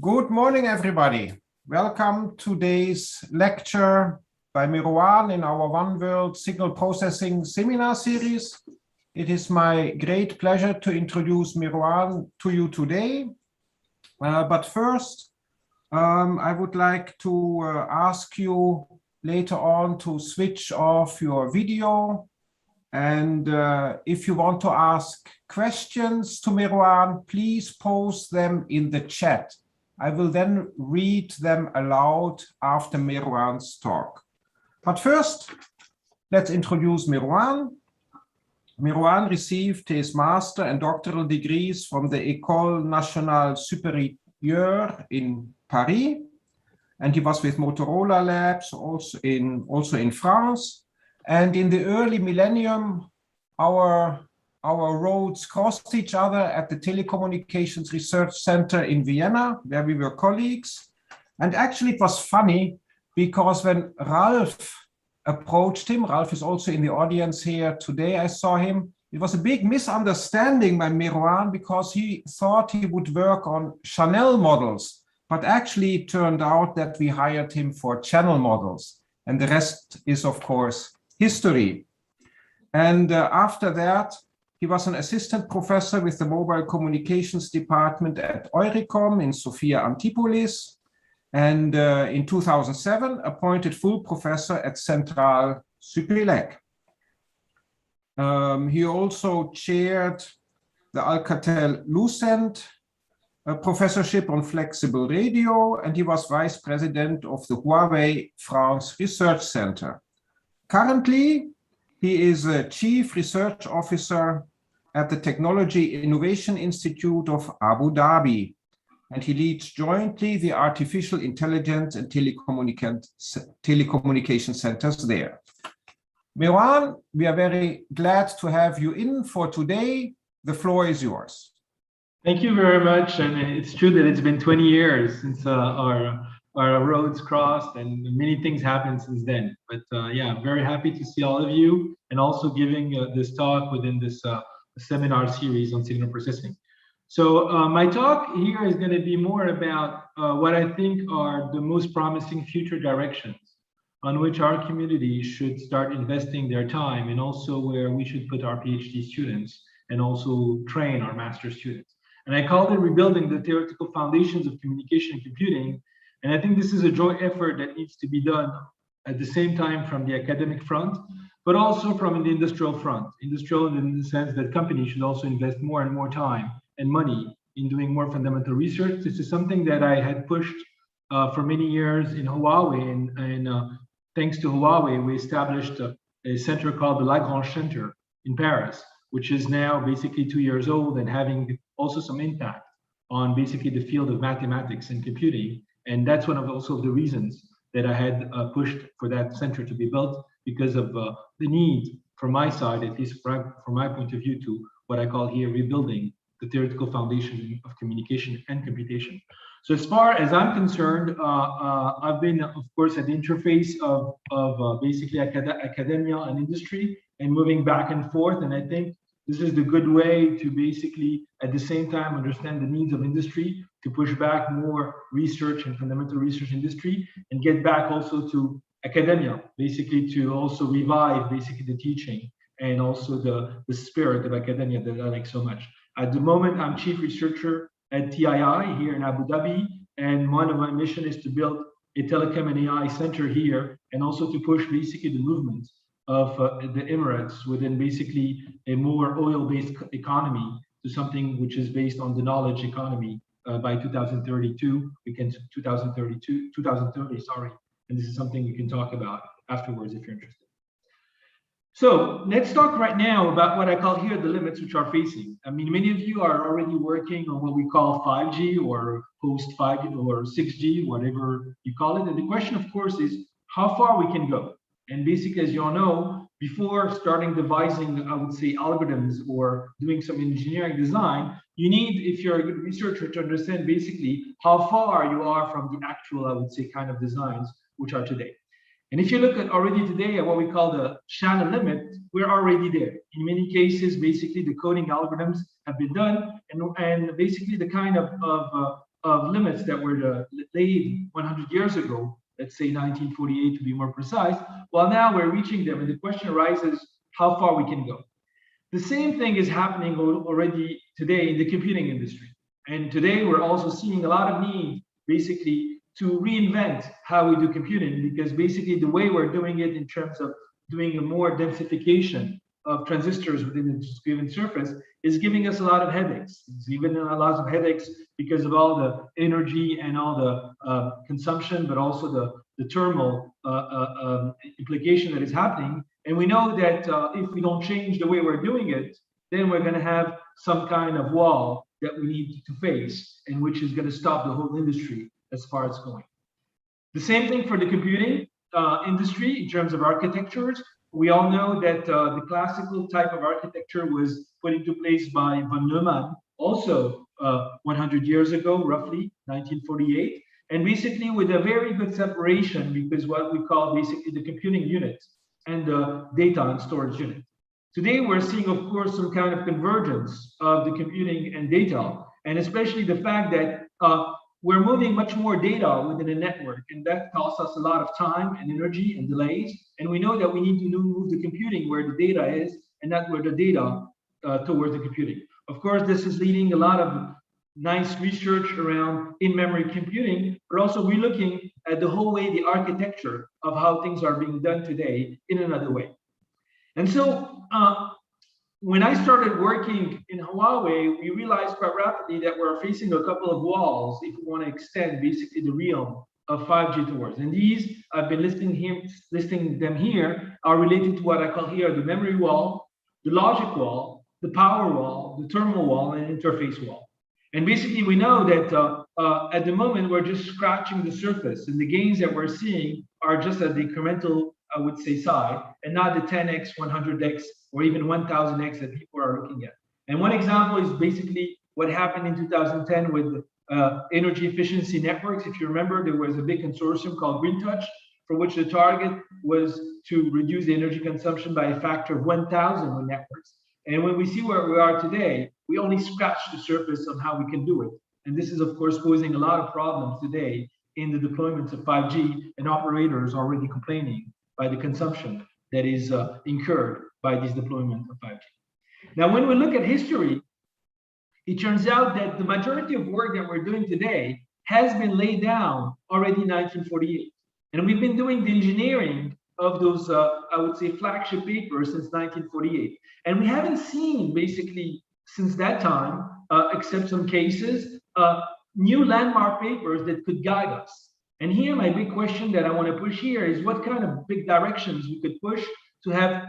Good morning, everybody. Welcome to today's lecture by Mérouane in our One World Signal Processing seminar series. It is my great pleasure to introduce Mérouane to you today. But first, I would like to ask you later on to switch off your video. And if you want to ask questions to Mérouane, please post them in the chat. I will then read them aloud after Mérouane's talk. But first, let's introduce Mérouane. Mérouane received his master and doctoral degrees from the École Nationale Supérieure in Paris, and he was with Motorola Labs also in France. And in the early millennium, our roads crossed each other at the Telecommunications Research Center in Vienna, where we were colleagues. And actually it was funny because when Ralph approached him, Ralph is also in the audience here today, I saw him, it was a big misunderstanding by Mérouane because he thought he would work on Chanel models, but actually it turned out that we hired him for channel models. And the rest is, of course, history. And after that, he was an assistant professor with the Mobile Communications Department at Euricom in Sophia Antipolis, and in 2007, appointed full professor at Centrale Supélec. He also chaired the Alcatel-Lucent professorship on flexible radio, and he was vice president of the Huawei France Research Center. Currently, he is a chief research officer at the Technology Innovation Institute of Abu Dhabi, and he leads jointly the artificial intelligence and telecommunication centers there. Mérouane, we are very glad to have you in for today. The floor is yours. Thank you very much, and it's true that it's been 20 years since our roads crossed, and many things happened since then. But yeah, I'm very happy to see all of you, and also giving this talk within this seminar series on signal processing. So my talk here is going to be more about what I think are the most promising future directions on which our community should start investing their time, and also where we should put our PhD students and also train our master students. And I called it Rebuilding the Theoretical Foundations of Communication and Computing. And I think this is a joint effort that needs to be done at the same time from the academic front, but also from the industrial front. Industrial in the sense that companies should also invest more and more time and money in doing more fundamental research. This is something that I had pushed for many years in Huawei, and thanks to Huawei, we established a center called the Lagrange Center in Paris, which is now basically 2 years old and having also some impact on basically the field of mathematics and computing. And that's one of also the reasons that I had pushed for that center to be built, because of the need from my side, at least from my point of view, to what I call here rebuilding the theoretical foundation of communication and computation. So as far as I'm concerned, I've been, of course, at the interface of basically academia and industry, and moving back and forth. And I think this is the good way to basically, at the same time, understand the needs of industry, to push back more research and fundamental research industry, and get back also to academia, basically to also revive basically the teaching and also the spirit of academia that I like so much. At the moment, I'm chief researcher at TII here in Abu Dhabi, and one of my mission is to build a telecom and AI center here, and also to push basically the movement of the Emirates within basically a more oil-based economy to something which is based on the knowledge economy by 2032. 2030, sorry. And this is something we can talk about afterwards if you're interested. So let's talk right now about what I call here the limits which are facing. I mean, many of you are already working on what we call 5G or post 5G or 6G, whatever you call it. And the question, of course, is how far we can go. And basically, as you all know, before starting devising, I would say, algorithms or doing some engineering design, you need, if you're a good researcher, to understand basically how far you are from the actual, I would say, kind of designs which are today. And if you look at already today at what we call the channel limit, we're already there. In many cases, basically the coding algorithms have been done, and basically the kind of of limits that were laid 100 years ago, let's say 1948 to be more precise, well, now we're reaching them, and the question arises how far we can go. The same thing is happening already today in the computing industry. And today we're also seeing a lot of need basically to reinvent how we do computing, because basically the way we're doing it in terms of doing a more densification of transistors within a given surface is giving us a lot of headaches. It's even a lot of headaches because of all the energy and all the consumption, but also the thermal implication that is happening. And we know that if we don't change the way we're doing it, then we're going to have some kind of wall that we need to face, and which is going to stop the whole industry as far as going. The same thing for the computing industry in terms of architectures. We all know that the classical type of architecture was put into place by von Neumann also 100 years ago, roughly 1948, and basically with a very good separation, because what we call basically the computing unit and the data and storage unit. Today, we're seeing, of course, some kind of convergence of the computing and data, and especially the fact that we're moving much more data within a network, and that costs us a lot of time and energy and delays. And we know that we need to move the computing where the data is, and not where the data towards the computing. Of course, this is leading a lot of nice research around in-memory computing, but also we're looking at the whole way, the architecture of how things are being done today in another way. And so when I started working in Huawei, we realized quite rapidly that we're facing a couple of walls if we want to extend basically the realm of 5G towards. And these, I've been listing them here, are related to what I call here the memory wall, the logic wall, the power wall, the thermal wall, and interface wall. And basically, we know that at the moment, we're just scratching the surface, and the gains that we're seeing are just at the incremental, I would say, side, and not the 10x, 100x, or even 1000x that people are looking at. And one example is basically what happened in 2010 with energy efficiency networks. If you remember, there was a big consortium called Green Touch, for which the target was to reduce the energy consumption by a factor of 1,000 with networks. And when we see where we are today, we only scratch the surface on how we can do it. And this is, of course, posing a lot of problems today in the deployments of 5G, and operators are already complaining by the consumption that is incurred by this deployment of 5G. Now, when we look at history, it turns out that the majority of work that we're doing today has been laid down already in 1948. And we've been doing the engineering of those, I would say, flagship papers since 1948. And we haven't seen, basically, since that time, except some cases, new landmark papers that could guide us. And here, my big question that I want to push here is what kind of big directions we could push to have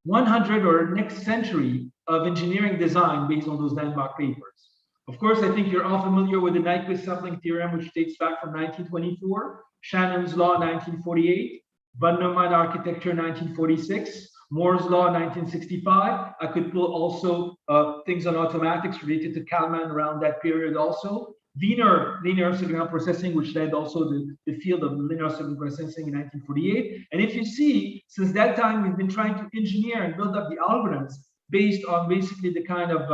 100 or next century of engineering design based on those landmark papers. Of course, I think you're all familiar with the Nyquist sampling theorem, which dates back from 1924, Shannon's law, 1948, von Neumann architecture, 1946, Moore's law, 1965. I could pull also things on automatics related to Kalman around that period also. Wiener linear signal processing, which led also the field of linear signal processing in 1948. And if you see, since that time, we've been trying to engineer and build up the algorithms based on basically the kind of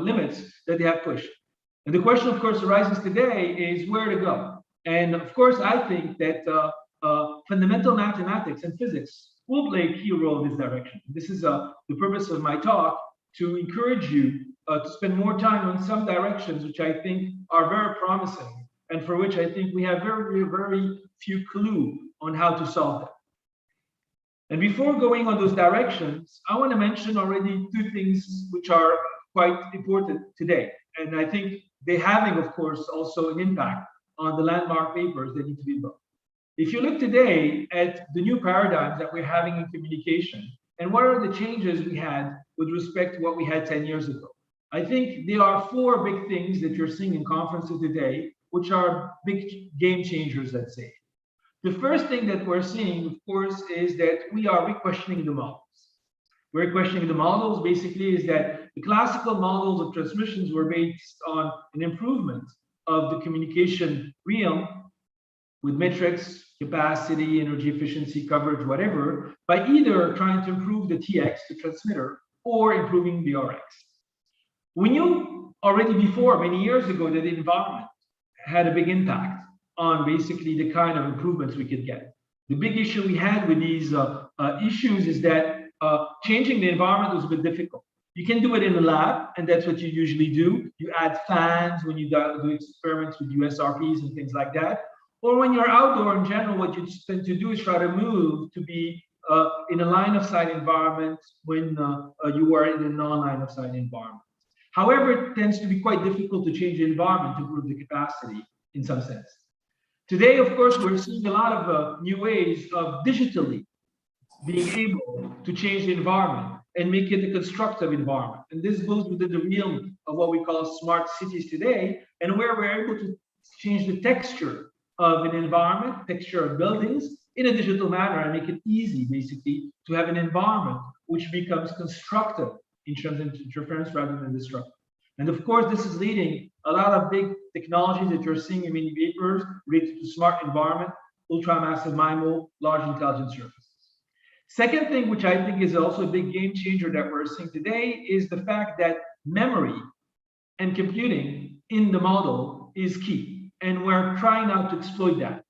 limits that they have pushed. And the question, of course, arises today is where to go. And of course, I think that fundamental mathematics and physics will play a key role in this direction. This is the purpose of my talk, to encourage you to spend more time on some directions which I think are very promising, and for which I think we have very, very few clues on how to solve them. And before going on those directions, I want to mention already two things which are quite important today. And I think they're having, of course, also an impact on the landmark papers that need to be built. If you look today at the new paradigms that we're having in communication, and what are the changes we had with respect to what we had 10 years ago? I think there are four big things that you're seeing in conferences today, which are big game changers, let's say. The first thing that we're seeing, of course, is that we are re-questioning the models. We're questioning the models, basically, is that the classical models of transmissions were based on an improvement of the communication realm with metrics, capacity, energy efficiency, coverage, whatever, by either trying to improve the TX, the transmitter, or improving the RX. We knew already before, many years ago, that the environment had a big impact on basically the kind of improvements we could get. The big issue we had with these issues is that changing the environment was a bit difficult. You can do it in a lab, and that's what you usually do. You add fans when you do experiments with USRPs and things like that. Or when you're outdoor in general, what you tend to do is try to move to be in a line of sight environment when you are in a non-line of sight environment. However, it tends to be quite difficult to change the environment to improve the capacity in some sense. Today, of course, we're seeing a lot of new ways of digitally being able to change the environment and make it a constructive environment. And this goes within the realm of what we call smart cities today, and where we're able to change the texture of an environment, texture of buildings in a digital manner, and make it easy, basically, to have an environment which becomes constructive in terms of interference rather than destructive. And of course, this is leading a lot of big technologies that you're seeing in many papers related to smart environment, ultramassive MIMO, large intelligent surfaces. Second thing, which I think is also a big game changer that we're seeing today, is the fact that memory and computing in the model is key. And we're trying now to exploit that.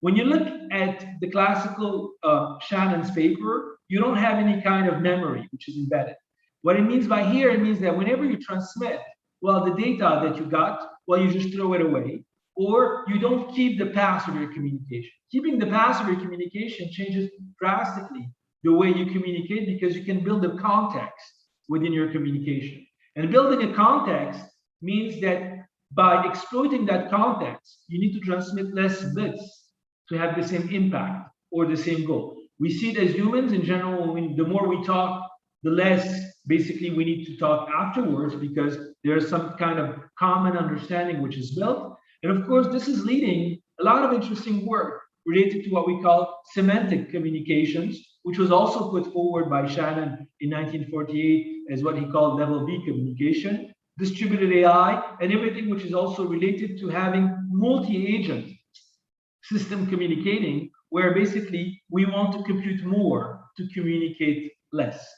When you look at the classical Shannon's paper, you don't have any kind of memory which is embedded. What it means by here, it means that whenever you transmit, well, the data that you got, well, you just throw it away, or you don't keep the path of your communication. Keeping the path of your communication changes drastically the way you communicate, because you can build a context within your communication. And building a context means that by exploiting that context, you need to transmit less bits to have the same impact or the same goal. We see it as humans in general, the more we talk, the less basically we need to talk afterwards, because there's some kind of common understanding which is built. And of course, this is leading a lot of interesting work related to what we call semantic communications, which was also put forward by Shannon in 1948 as what he called level B communication, distributed AI, and everything which is also related to having multi-agent system communicating, where basically we want to compute more to communicate less.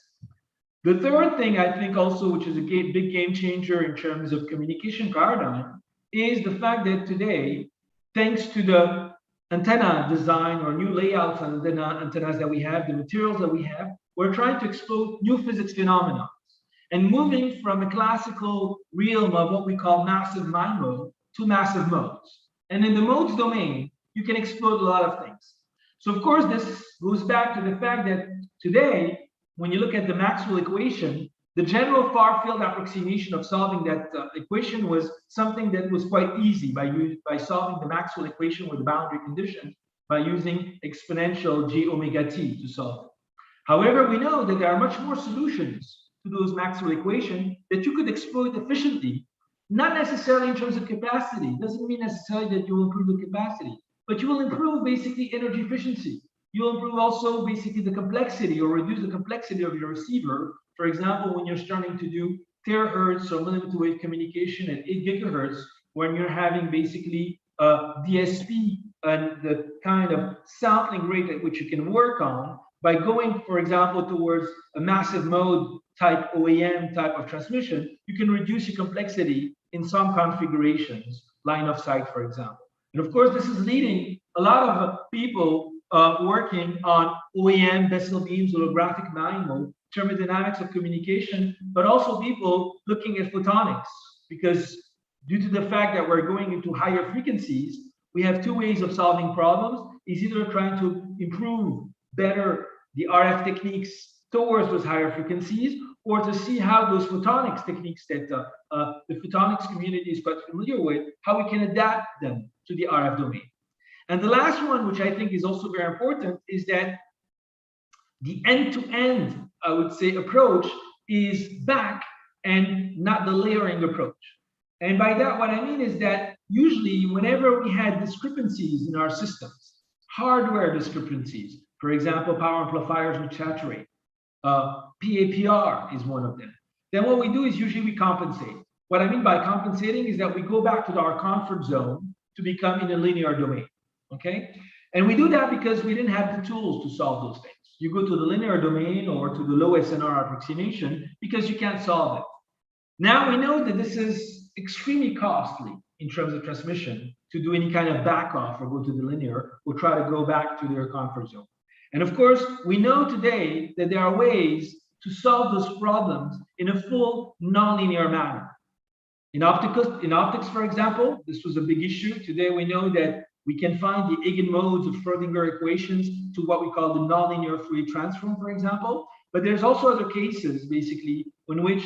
The third thing I think also, which is a big game changer in terms of communication paradigm, is the fact that today, thanks to the antenna design or new layouts on antennas that we have, the materials that we have, we're trying to explore new physics phenomena and moving from a classical realm of what we call massive MIMO to massive modes. And in the modes domain, you can explore a lot of things. So of course, this goes back to the fact that today, when you look at the Maxwell equation, the general far-field approximation of solving that equation was something that was quite easy by solving the Maxwell equation with the boundary condition by using exponential j omega t to solve it. However, we know that there are much more solutions to those Maxwell equations that you could exploit efficiently, not necessarily in terms of capacity. It doesn't mean necessarily that you will improve the capacity, but you will improve basically energy efficiency. You'll improve also basically the complexity or reduce the complexity of your receiver. For example, when you're starting to do terahertz or millimeter wave communication at 8 gigahertz, when you're having basically DSP and the kind of sampling rate at which you can work on, by going, for example, towards a massive mode type OAM type of transmission, you can reduce your complexity in some configurations, line of sight, for example. And of course, this is leading a lot of people working on OAM, decibel beams, holographic MIMO, thermodynamics of communication, but also people looking at photonics, because due to the fact that we're going into higher frequencies, we have two ways of solving problems. Is either trying to improve better the RF techniques towards those higher frequencies, or to see how those photonics techniques that the photonics community is quite familiar with, how we can adapt them to the RF domain. And the last one, which I think is also very important, is that the end-to-end, I would say, approach is back and not the layering approach. And by that, what I mean is that usually whenever we had discrepancies in our systems, hardware discrepancies, for example, power amplifiers which saturate, PAPR is one of them. Then what we do is usually we compensate. What I mean by compensating is that we go back to our comfort zone to become in a linear domain. Okay, and we do that because we didn't have the tools to solve those things. you go to the linear domain or to the low SNR approximation because you can't solve it. Now we know that this is extremely costly in terms of transmission to do any kind of back off or go to the linear or try to go back to their comfort zone. And of course, we know today that there are ways to solve those problems in a full nonlinear manner. In optics, for example, this was a big issue. Today we know that we can find the eigenmodes of Schrödinger equations to what we call the nonlinear Fourier transform, for example. But there's also other cases, basically, in which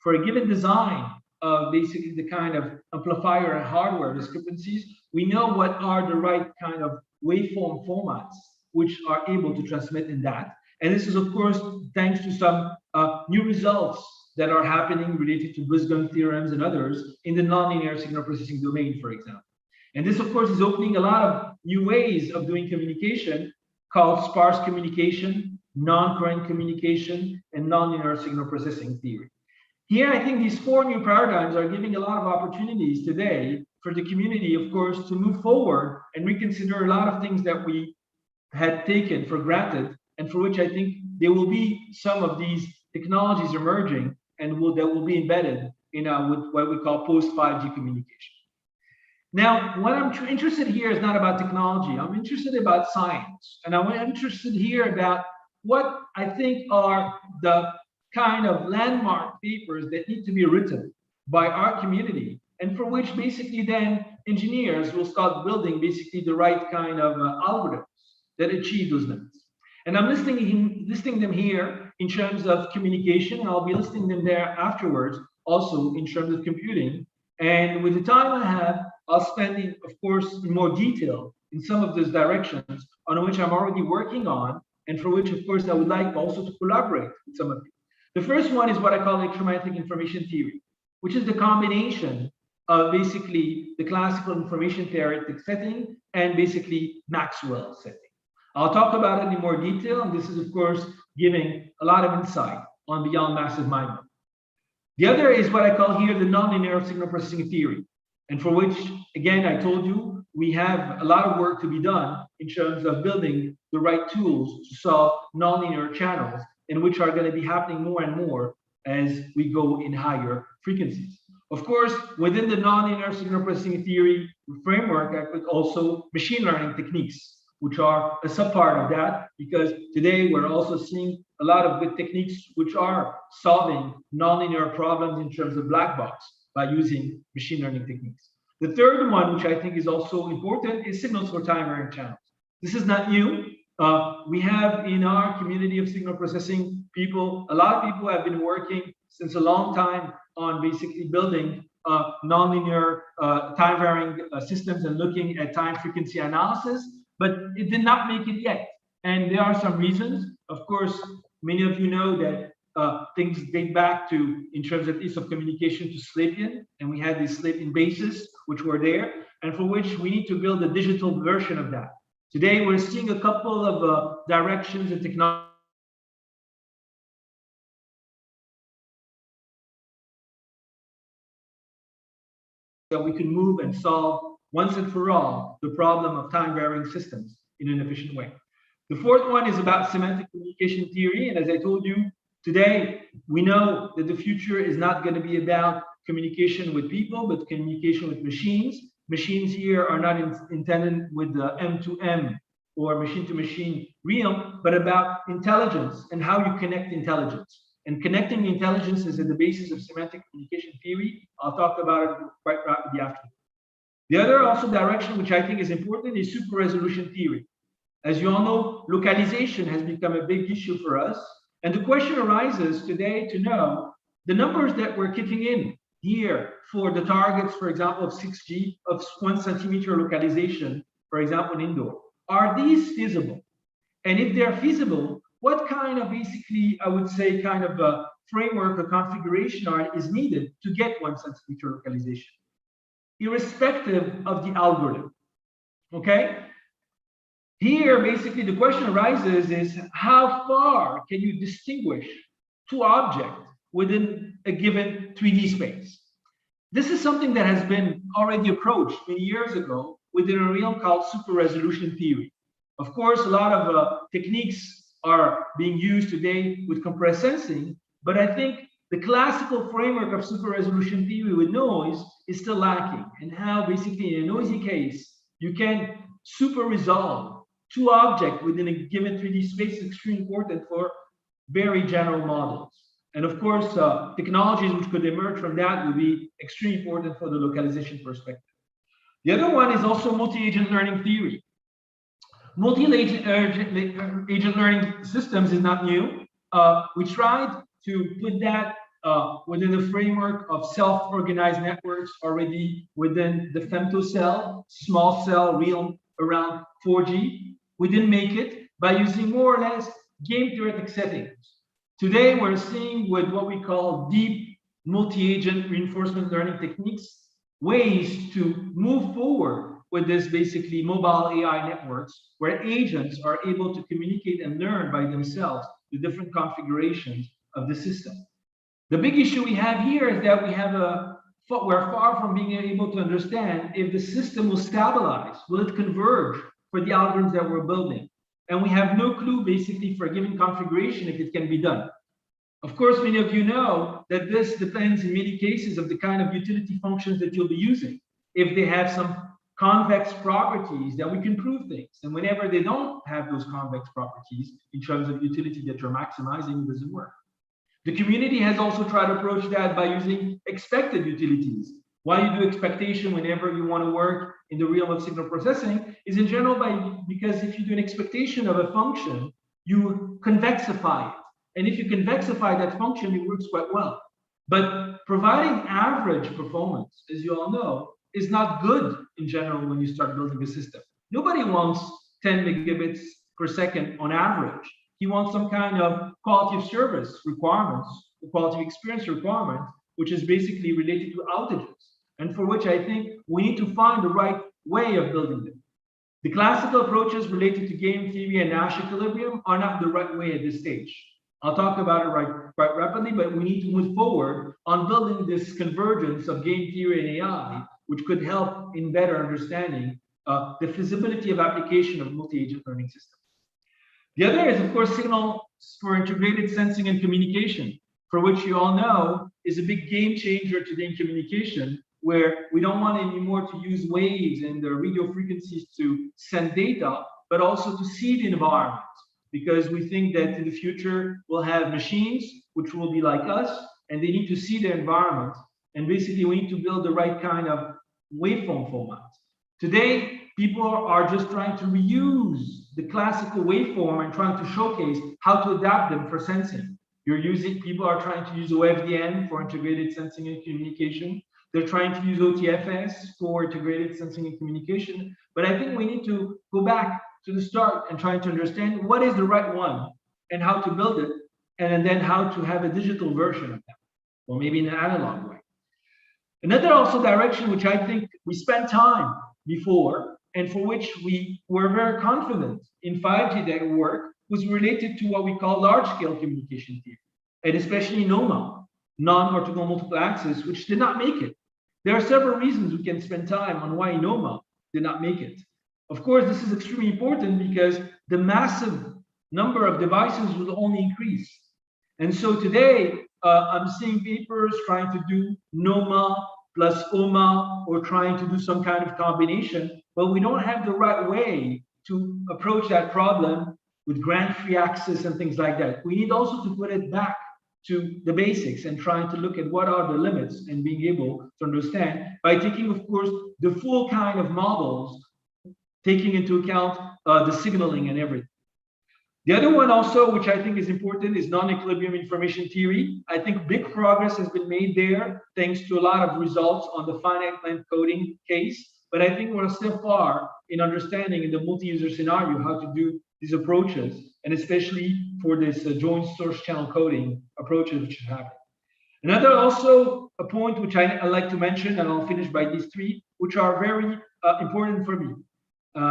for a given design of basically the kind of amplifier and hardware discrepancies, we know what are the right kind of waveform formats which are able to transmit in that. And this is, of course, thanks to some new results that are happening related to Bus-Gunn theorems and others in the nonlinear signal processing domain, for example. And this, of course, is opening a lot of new ways of doing communication called sparse communication, non-current communication, and nonlinear signal processing theory. Here, I think these four new paradigms are giving a lot of opportunities today for the community, of course, to move forward and reconsider a lot of things that we had taken for granted, and for which I think there will be some of these technologies emerging and that will be embedded in with what we call post-5G communication. Now, what I'm interested here is not about technology. I'm interested about science, and I'm interested here about what I think are the kind of landmark papers that need to be written by our community, and for which basically then engineers will start building basically the right kind of algorithms that achieve those limits. And I'm listing them here in terms of communication, and I'll be listing them there afterwards, also in terms of computing. And with the time I have, I'll spend, of course, in more detail in some of those directions on which I'm already working on, and for which, of course, I would like also to collaborate with some of you. The first one is what I call electromagnetic information theory, which is the combination of basically the classical information theoretic setting and basically Maxwell setting. I'll talk about it in more detail, and this is, of course, giving a lot of insight on beyond massive MIMO. The other is what I call here the nonlinear signal processing theory, and for which, again, I told you, we have a lot of work to be done in terms of building the right tools to solve nonlinear channels, and which are going to be happening more and more as we go in higher frequencies. Of course, within the nonlinear signal processing theory framework, I put also machine learning techniques, which are a subpart of that, because today we're also seeing a lot of good techniques which are solving nonlinear problems in terms of black box by using machine learning techniques. The third one, which I think is also important, is signals for time varying channels. This is not new. We have in our community of signal processing people, a lot of people have been working since a long time on basically building nonlinear time varying systems and looking at time frequency analysis, but it did not make it yet. And there are some reasons. Of course, many of you know that things date back to, in terms at least of communication, to Slepian, and we had these Slepian bases which were there, and for which we need to build a digital version of that. Today, we're seeing a couple of directions and technology that we can move and solve once and for all the problem of time varying systems in an efficient way. The fourth one is about semantic communication theory. And as I told you, today, we know that the future is not going to be about communication with people, but communication with machines. Machines here are not intended with the M2M or machine-to-machine realm, but about intelligence and how you connect intelligence. And connecting intelligence is at the basis of semantic communication theory. I'll talk about it quite rapidly after. The other also direction, which I think is important, is super resolution theory. As you all know, localization has become a big issue for us. And the question arises today to know the numbers that we're kicking in here for the targets, for example, of 6G, of 1 centimeter localization, for example, indoor. Are these feasible? And if they're feasible, what kind of basically, I would say, kind of a framework or configuration is needed to get 1 centimeter localization, irrespective of the algorithm? Okay? Here, basically, the question arises is how far can you distinguish two objects within a given 3D space? This is something that has been already approached many years ago within a realm called super resolution theory. Of course, a lot of techniques are being used today with compressed sensing, but I think the classical framework of super resolution theory with noise is still lacking, and how basically in a noisy case, you can super resolve two objects within a given 3D space is extremely important for very general models. And of course, technologies which could emerge from that would be extremely important for the localization perspective. The other one is also multi-agent learning theory. Multi-agent learning systems is not new. We tried to put that within the framework of self-organized networks already within the femtocell, small cell realm around 4G. We didn't make it by using more or less game theoretic settings. Today, we're seeing with what we call deep multi-agent reinforcement learning techniques, ways to move forward with this basically mobile AI networks, where agents are able to communicate and learn by themselves the different configurations of the system. The big issue we have here is that we're far from being able to understand if the system will stabilize, will it converge for the algorithms that we're building. And we have no clue basically for a given configuration if it can be done. Of course, many of you know that this depends in many cases of the kind of utility functions that you'll be using. If they have some convex properties, then we can prove things. And whenever they don't have those convex properties in terms of utility that you're maximizing, it doesn't work. The community has also tried to approach that by using expected utilities. Why you do expectation whenever you want to work in the realm of signal processing is in general because if you do an expectation of a function, you convexify it. And if you convexify that function, it works quite well. But providing average performance, as you all know, is not good in general when you start building a system. Nobody wants 10 megabits per second on average. He wants some kind of quality of service requirements, quality of experience requirement, which is basically related to outages, and for which I think we need to find the right way of building them. The classical approaches related to game theory and Nash equilibrium are not the right way at this stage. I'll talk about it quite rapidly, but we need to move forward on building this convergence of game theory and AI, which could help in better understanding the feasibility of application of multi-agent learning systems. The other is, of course, signals for integrated sensing and communication, for which you all know is a big game changer today in communication, where we don't want anymore to use waves and the radio frequencies to send data, but also to see the environment, because we think that in the future we'll have machines which will be like us, and they need to see the environment, and basically we need to build the right kind of waveform format. Today, people are just trying to reuse the classical waveform and trying to showcase how to adapt them for sensing. People are trying to use OFDM for integrated sensing and communication. They're trying to use OTFS for integrated sensing and communication. But I think we need to go back to the start and try to understand what is the right one and how to build it, and then how to have a digital version of that, or maybe in an analog way. Another also direction which I think we spent time before, and for which we were very confident in 5G that work, was related to what we call large-scale communication theory, and especially NOMA, non-orthogonal multiple access, which did not make it. There are several reasons we can spend time on why NOMA did not make it. Of course, this is extremely important because the massive number of devices will only increase. And so today, I'm seeing papers trying to do NOMA plus OMA, or trying to do some kind of combination, but we don't have the right way to approach that problem with grant-free access and things like that. We need also to put it back to the basics and trying to look at what are the limits and being able to understand by taking, of course, the full kind of models, taking into account the signaling and everything. The other one also, which I think is important, is non-equilibrium information theory. I think big progress has been made there, thanks to a lot of results on the finite length coding case. But I think we're still far in understanding in the multi-user scenario how to do these approaches, and especially for this joint source channel coding approaches which should happen. Another also a point which I like to mention, and I'll finish by these three, which are very important for me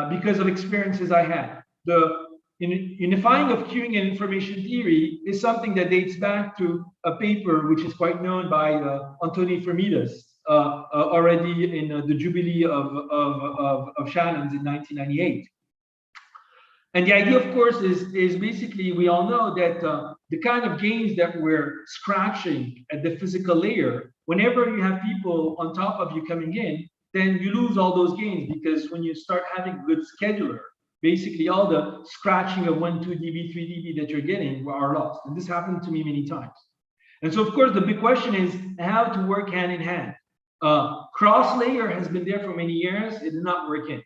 because of experiences I had. The unifying of queuing and information theory is something that dates back to a paper which is quite known by Antoni Fermidas already in the Jubilee of Shannon's in 1998. And the idea, of course, is basically, we all know that the kind of gains that we're scratching at the physical layer, whenever you have people on top of you coming in, then you lose all those gains, because when you start having a good scheduler, basically all the scratching of 1, 2 dB, 3 dB that you're getting are lost. And this happened to me many times. And so, of course, the big question is how to work hand in hand. Cross layer has been there for many years. It did not work in.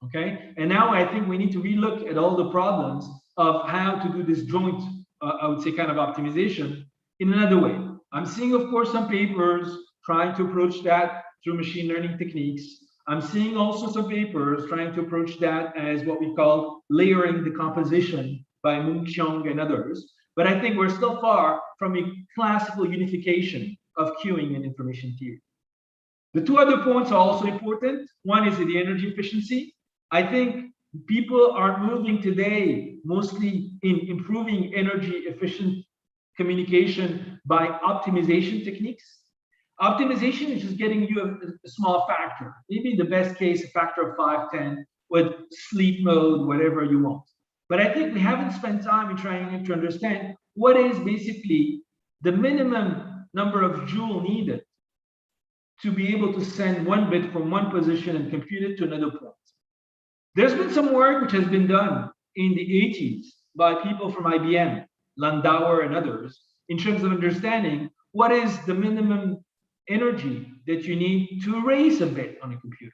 Okay, and now I think we need to relook at all the problems of how to do this joint, I would say, kind of optimization in another way. I'm seeing, of course, some papers trying to approach that through machine learning techniques. I'm seeing also some papers trying to approach that as what we call layering decomposition by Moon Qiong and others. But I think we're still far from a classical unification of queuing and information theory. The two other points are also important. One is the energy efficiency. I think people are moving today mostly in improving energy efficient communication by optimization techniques. Optimization is just getting you a small factor, maybe the best case, a factor of 5, 10, with sleep mode, whatever you want. But I think we haven't spent time in trying to understand what is basically the minimum number of joule needed to be able to send one bit from one position and compute it to another point. There's been some work which has been done in the 80s by people from IBM, Landauer and others, in terms of understanding what is the minimum energy that you need to erase a bit on a computer.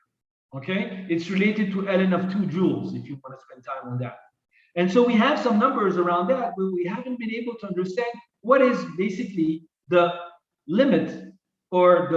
Okay, it's related to ln of 2 joules if you want to spend time on that. And so we have some numbers around that, but we haven't been able to understand what is basically the limit or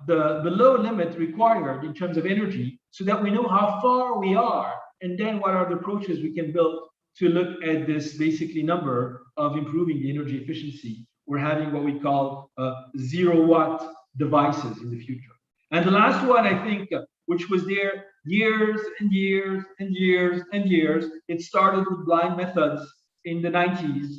the low limit required in terms of energy, so that we know how far we are, and then what are the approaches we can build to look at this basically number of improving the energy efficiency. We're having what we call 0-watt devices in the future. And the last one, I think, which was there years and years and years and years, it started with blind methods in the 90s,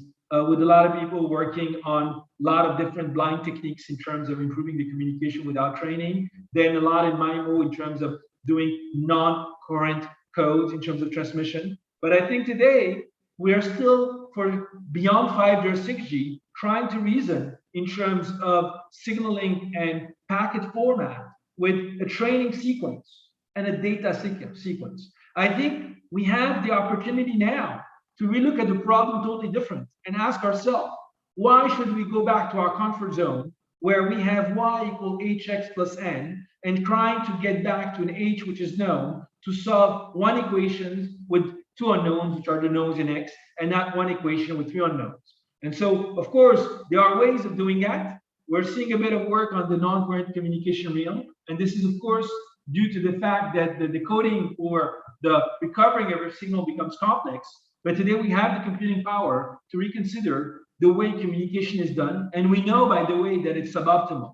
with a lot of people working on a lot of different blind techniques in terms of improving the communication without training. Then a lot in MIMO in terms of doing non-current codes in terms of transmission. But I think today we are still, for beyond 5G or 6G, trying to reason in terms of signaling and packet format with a training sequence and a data sequence. I think we have the opportunity now to relook at the problem totally different and ask ourselves, why should we go back to our comfort zone where we have y equal hx plus n and trying to get back to an h which is known to solve one equation with 2 unknowns, which are the knowns in x, and not one equation with 3 unknowns. And so, of course, there are ways of doing that. We're seeing a bit of work on the non-current communication realm. And this is, of course, due to the fact that the decoding or the recovering of a signal becomes complex. But today we have the computing power to reconsider the way communication is done. And we know, by the way, that it's suboptimal.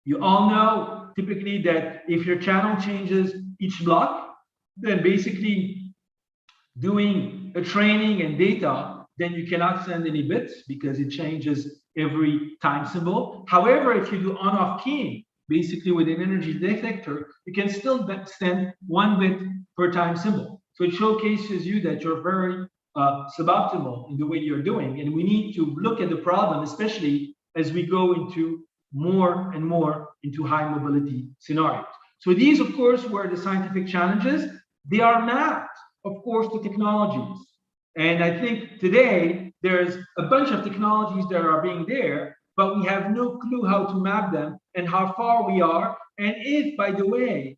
You all know typically that if your channel changes each block, then basically doing a training and data, then you cannot send any bits because it changes every time symbol. However, if you do on-off keying, basically with an energy detector, you can still send 1 bit per time symbol. So it showcases you that you're very suboptimal in the way you're doing. And we need to look at the problem, especially as we go into more and more into high mobility scenarios. So these, of course, were the scientific challenges. They are mapped, of course, to technologies. And I think today there's a bunch of technologies that are being there, but we have no clue how to map them and how far we are. And if, by the way,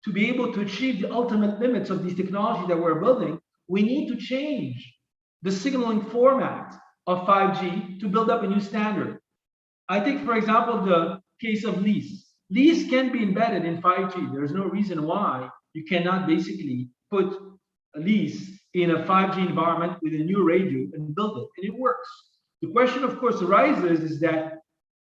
to be able to achieve the ultimate limits of these technologies that we're building, we need to change the signaling format of 5G to build up a new standard. I think, for example, the case of lease. Lease can be embedded in 5G. There's no reason why you cannot basically put a lease in a 5G environment with a new radio and build it, and it works. The question, of course, arises is that,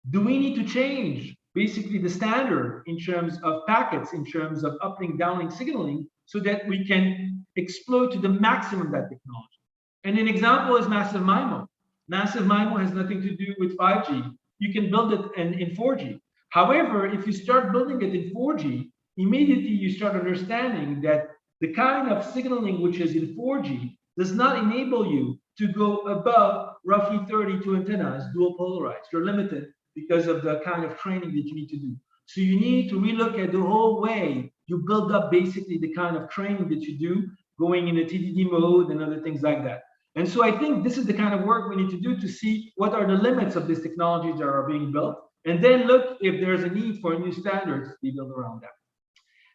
do we need to change basically the standard in terms of packets, in terms of uplink, downlink signaling, so that we can exploit to the maximum that technology? And an example is massive MIMO. Massive MIMO has nothing to do with 5G. You can build it in 4G. However, if you start building it in 4G, immediately you start understanding that the kind of signaling which is in 4G does not enable you to go above roughly 32 antennas, dual polarized. You're limited because of the kind of training that you need to do. So you need to relook at the whole way you build up basically the kind of training that you do, going in a TDD mode and other things like that. And so I think this is the kind of work we need to do to see what are the limits of these technologies that are being built, and then look if there's a need for new standards to be built around that.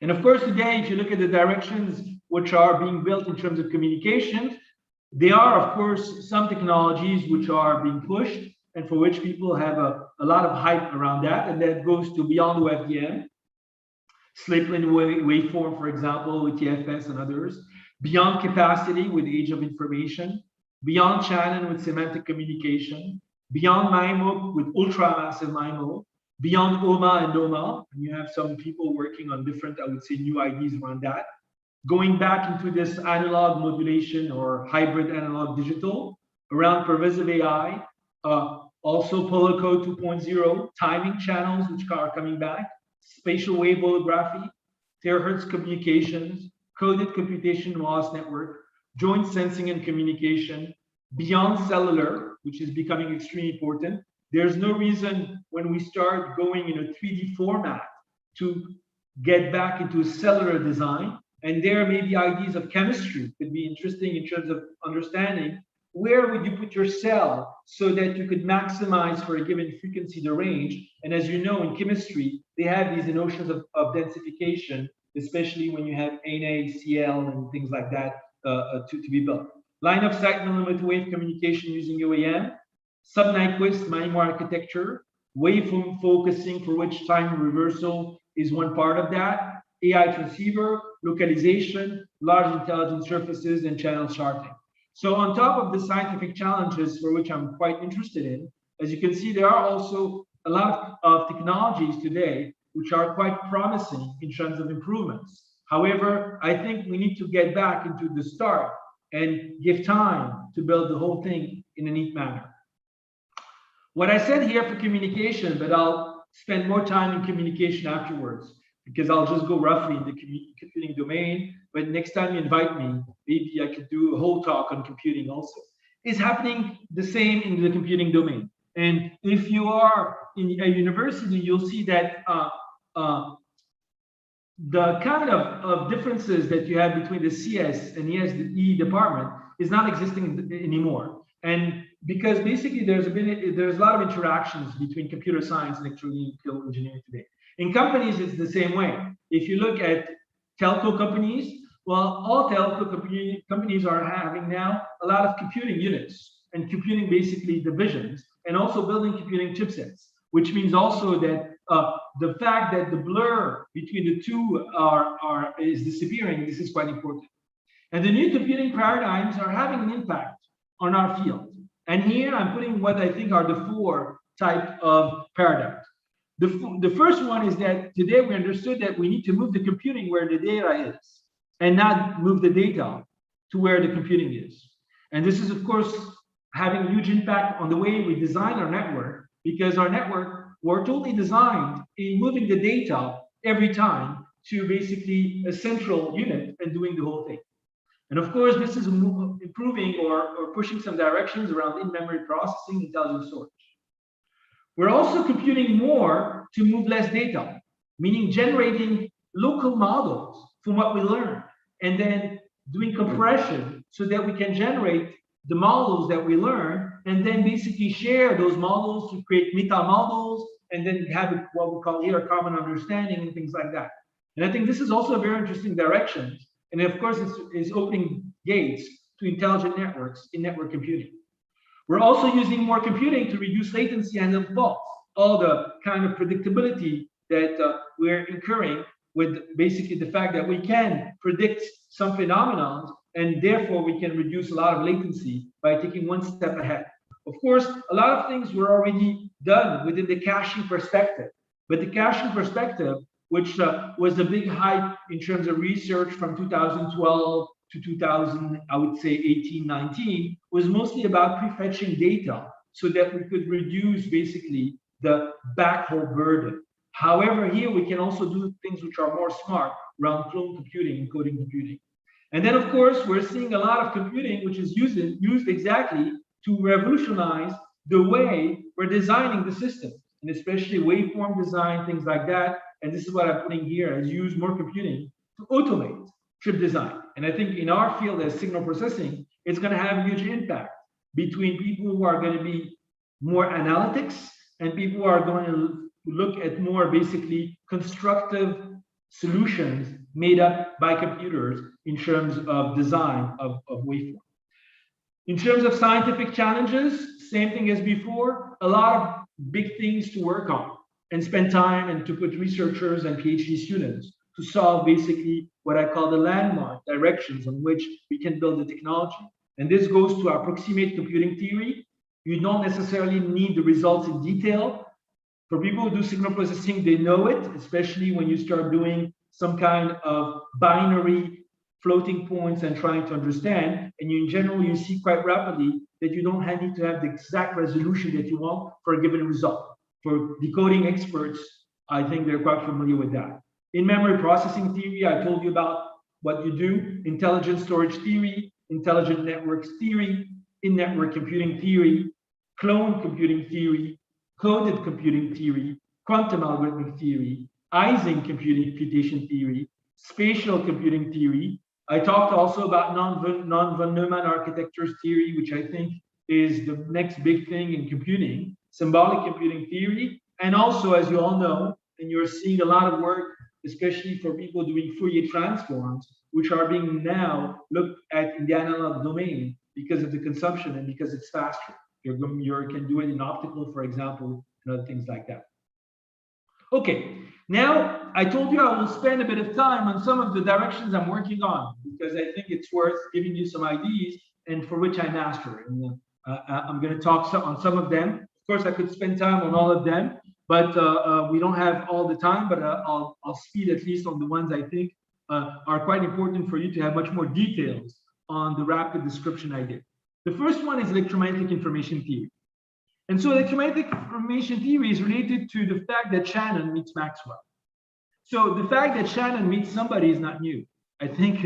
And of course, today, if you look at the directions which are being built in terms of communications, there are, of course, some technologies which are being pushed and for which people have a lot of hype around that, and that goes to beyond OFDM, slip-link waveform, for example, with TFS and others, beyond capacity with age of information, beyond channel with semantic communication, beyond MIMO with ultra-massive MIMO, beyond OMA and NOMA, and you have some people working on different, I would say, new ideas around that, going back into this analog modulation or hybrid analog digital, around pervasive AI, also polar code 2.0, timing channels, which are coming back, spatial wave holography, terahertz communications, coded computation MOS network, joint sensing and communication, beyond cellular, which is becoming extremely important. There's no reason when we start going in a 3D format to get back into a cellular design. And there may be ideas of chemistry could be interesting in terms of understanding where would you put your cell so that you could maximize for a given frequency the range. And as you know, in chemistry, they have these notions of densification, especially when you have NaCl and things like that to be built. Line of sight millimeter wave communication using OEM, sub-Nyquist MIMO architecture, waveform focusing for which time reversal is one part of that, AI transceiver, localization, large intelligent surfaces, and channel charting. So on top of the scientific challenges for which I'm quite interested in, as you can see, there are also a lot of technologies today which are quite promising in terms of improvements. However, I think we need to get back into the start and give time to build the whole thing in a neat manner. What I said here for communication, but I'll spend more time in communication afterwards, because I'll just go roughly in the computing domain, but next time you invite me, maybe I could do a whole talk on computing also. It's happening the same in the computing domain. And if you are in a university, you'll see that the kind of differences that you have between the CS and ESE department is not existing anymore. And because basically there's a lot of interactions between computer science and electrical engineering today. In companies, it's the same way. If you look at telco companies, well, all telco companies are having now a lot of computing units and computing basically divisions, and also building computing chipsets, which means also that the fact that the blur between the two is disappearing. This is quite important. And the new computing paradigms are having an impact on our field. And here I'm putting what I think are the four type of paradigms. The first one is that today we understood that we need to move the computing where the data is and not move the data to where the computing is. And this is, of course, having a huge impact on the way we design our network, because our network were totally designed in moving the data every time to basically a central unit and doing the whole thing. And of course, this is improving or pushing some directions around in-memory processing, intelligent storage. We're also computing more to move less data, meaning generating local models from what we learned, and then doing compression so that we can generate the models that we learn, and then basically share those models to create meta models, and then have what we call here a common understanding and things like that. And I think this is also a very interesting direction. And of course, it's opening gates to intelligent networks in network computing. We're also using more computing to reduce latency and faults, all the kind of predictability that we're incurring with basically the fact that we can predict some phenomena, and therefore we can reduce a lot of latency by taking one step ahead. Of course, a lot of things were already done within the caching perspective, but the caching perspective, which was the big hype in terms of research from 2012 to 2000, I would say 18, 19, was mostly about prefetching data so that we could reduce basically the backhaul burden. However, here we can also do things which are more smart around clone computing and coding computing. And then, of course, we're seeing a lot of computing, which is used exactly to revolutionize the way we're designing the system, and especially waveform design, things like that. And this is what I'm putting here, is use more computing to automate chip design. And I think in our field as signal processing, it's going to have a huge impact between people who are going to be more analytics and people who are going to look at more basically constructive solutions made up by computers in terms of design of waveform. In terms of scientific challenges, same thing as before, a lot of big things to work on and spend time and to put researchers and PhD students to solve basically what I call the landmark directions on which we can build the technology. And this goes to approximate computing theory. You don't necessarily need the results in detail. For people who do signal processing, they know it, especially when you start doing some kind of binary floating points and trying to understand. And in general, you see quite rapidly that you don't need to have the exact resolution that you want for a given result. For decoding experts, I think they're quite familiar with that. In memory processing theory, I told you about what you do: intelligent storage theory, intelligent networks theory, in-network computing theory, clone computing theory, coded computing theory, quantum algorithmic theory, Ising computation theory, spatial computing theory. I talked also about non-von Neumann architectures theory, which I think is the next big thing in computing, symbolic computing theory, and also, as you all know, and you're seeing a lot of work, especially for people doing Fourier transforms, which are being now looked at in the analog domain because of the consumption and because it's faster. You can do it in optical, for example, and other things like that. Okay, now I told you I will spend a bit of time on some of the directions I'm working on because I think it's worth giving you some ideas and for which I master. And I'm going to talk on some of them. Of course, I could spend time on all of them, but we don't have all the time. But I'll speed at least on the ones I think are quite important for you to have much more details on the rapid description I did. The first one is electromagnetic information theory. And so electromagnetic information theory is related to the fact that Shannon meets Maxwell. So the fact that Shannon meets somebody is not new. I think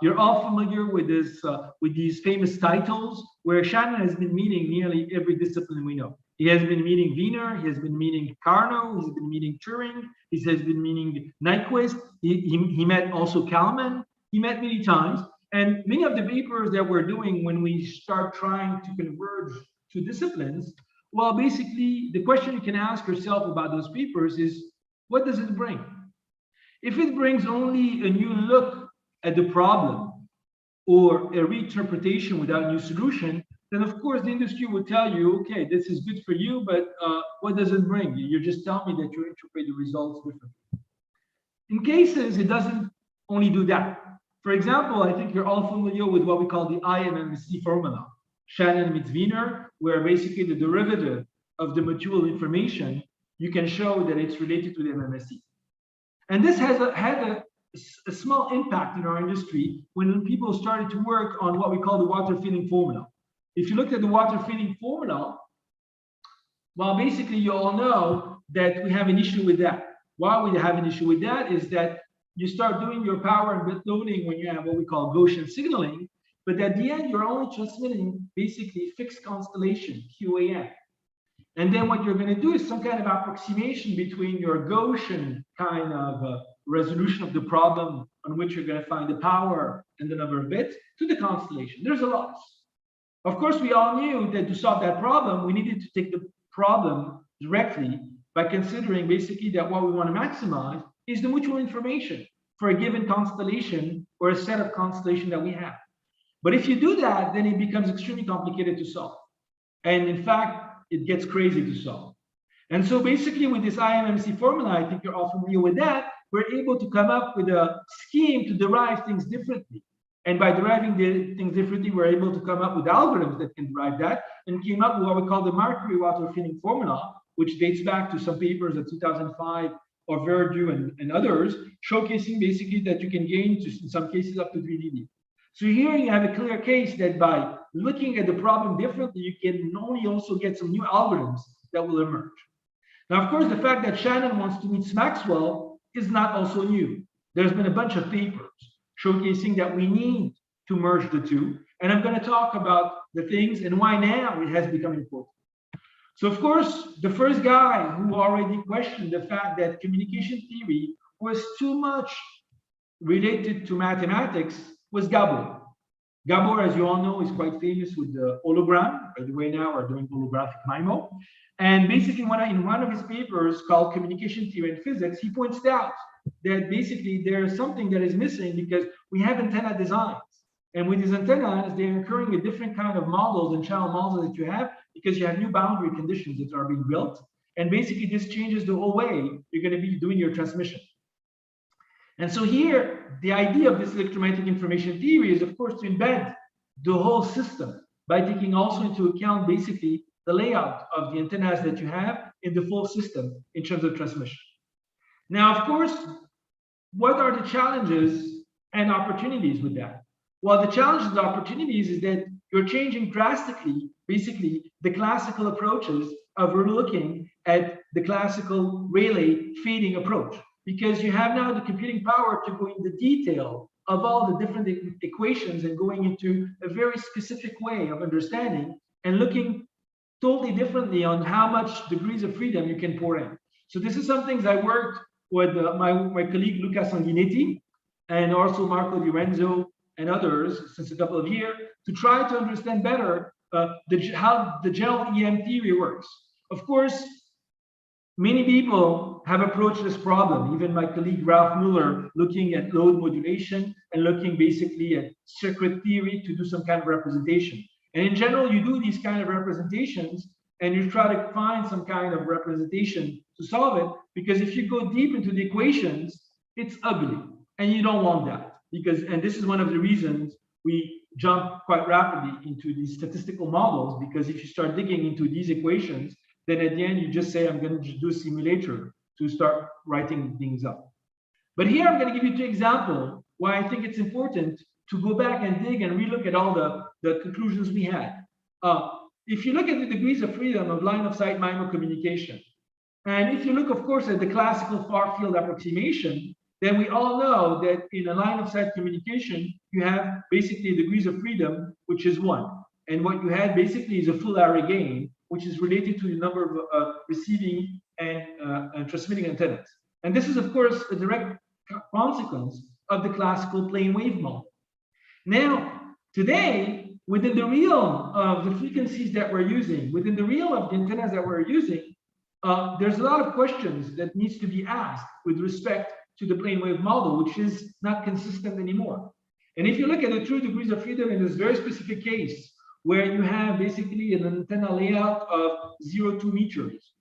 you're all familiar with this, with these famous titles where Shannon has been meeting nearly every discipline we know. He has been meeting Wiener, he has been meeting Carnot, he's been meeting Turing, he has been meeting Nyquist, he met also Kalman, he met many times. And many of the papers that we're doing when we start trying to converge to disciplines, well, basically, the question you can ask yourself about those papers is, what does it bring? If it brings only a new look at the problem or a reinterpretation without a new solution, then of course the industry will tell you, okay, this is good for you, but what does it bring? You just tell me that you interpret the results differently. In cases, it doesn't only do that. For example, I think you're all familiar with what we call the IMMC formula. Shannon meets Wiener, where basically the derivative of the mutual information, you can show that it's related to the MMSE. And this has had a small impact in our industry when people started to work on what we call the water filling formula. If you looked at the water filling formula, well, basically you all know that we have an issue with that. Why we have an issue with that is that you start doing your power and bit loading when you have what we call Gaussian signaling, but at the end, you're only transmitting basically fixed constellation, QAM. And then what you're going to do is some kind of approximation between your Gaussian kind of resolution of the problem on which you're going to find the power and the number of bits to the constellation. There's a loss. Of course, we all knew that to solve that problem, we needed to take the problem directly by considering basically that what we want to maximize is the mutual information for a given constellation or a set of constellation that we have. But if you do that, then it becomes extremely complicated to solve. And in fact, it gets crazy to solve. And so basically with this IMMC formula, I think you're all familiar with that, we're able to come up with a scheme to derive things differently. And by deriving the things differently, we're able to come up with algorithms that can derive that and came up with what we call the Mercury water filling formula, which dates back to some papers of 2005 of Verdu and others, showcasing basically that you can gain, to, in some cases, up to 3 dB. So here you have a clear case that by looking at the problem differently, you can only also get some new algorithms that will emerge. Now, of course, the fact that Shannon wants to meet Maxwell is not also new. There's been a bunch of papers showcasing that we need to merge the two. And I'm going to talk about the things and why now it has become important. So of course, the first guy who already questioned the fact that communication theory was too much related to mathematics was Gabor. Gabor, as you all know, is quite famous with the hologram. By the way, now we're doing holographic MIMO. And basically, in one of his papers called Communication Theory and Physics, he points out that basically there is something that is missing because we have antenna designs. And with these antennas, they're occurring with different kind of models and channel models that you have because you have new boundary conditions that are being built. And basically, this changes the whole way you're going to be doing your transmission. And so here, the idea of this electromagnetic information theory is, of course, to embed the whole system by taking also into account basically the layout of the antennas that you have in the full system in terms of transmission. Now, of course, what are the challenges and opportunities with that? Well, the challenges and opportunities is that you're changing drastically, basically, the classical approaches of looking at the classical Rayleigh feeding approach, because you have now the computing power to go into detail of all the different equations and going into a very specific way of understanding and looking totally differently on how much degrees of freedom you can pour in. So this is some things I worked with my colleague Luca Sanguinetti and also Marco Di Renzo and others since a couple of years to try to understand better how the general EM theory works. Of course, many people have approached this problem, even my colleague Ralph Muller, looking at load modulation and looking basically at circuit theory to do some kind of representation. And in general, you do these kind of representations and you try to find some kind of representation to solve it, because if you go deep into the equations, it's ugly and you don't want that. And this is one of the reasons we jump quite rapidly into these statistical models, because if you start digging into these equations, then at the end, you just say, I'm going to do a simulator to start writing things up. But here, I'm going to give you two examples why I think it's important to go back and dig and relook at all the conclusions we had. If you look at the degrees of freedom of line of sight MIMO communication, and if you look, of course, at the classical far field approximation, then we all know that in a line of sight communication, you have basically degrees of freedom, which is 1. And what you had basically is a full array gain, which is related to the number of receiving and transmitting antennas. And this is, of course, a direct consequence of the classical plane wave model. Now, today, within the realm of the frequencies that we're using, within the realm of the antennas that we're using, there's a lot of questions that needs to be asked with respect to the plane wave model, which is not consistent anymore. And if you look at the true degrees of freedom in this very specific case, where you have basically an antenna layout of 0.2 meters,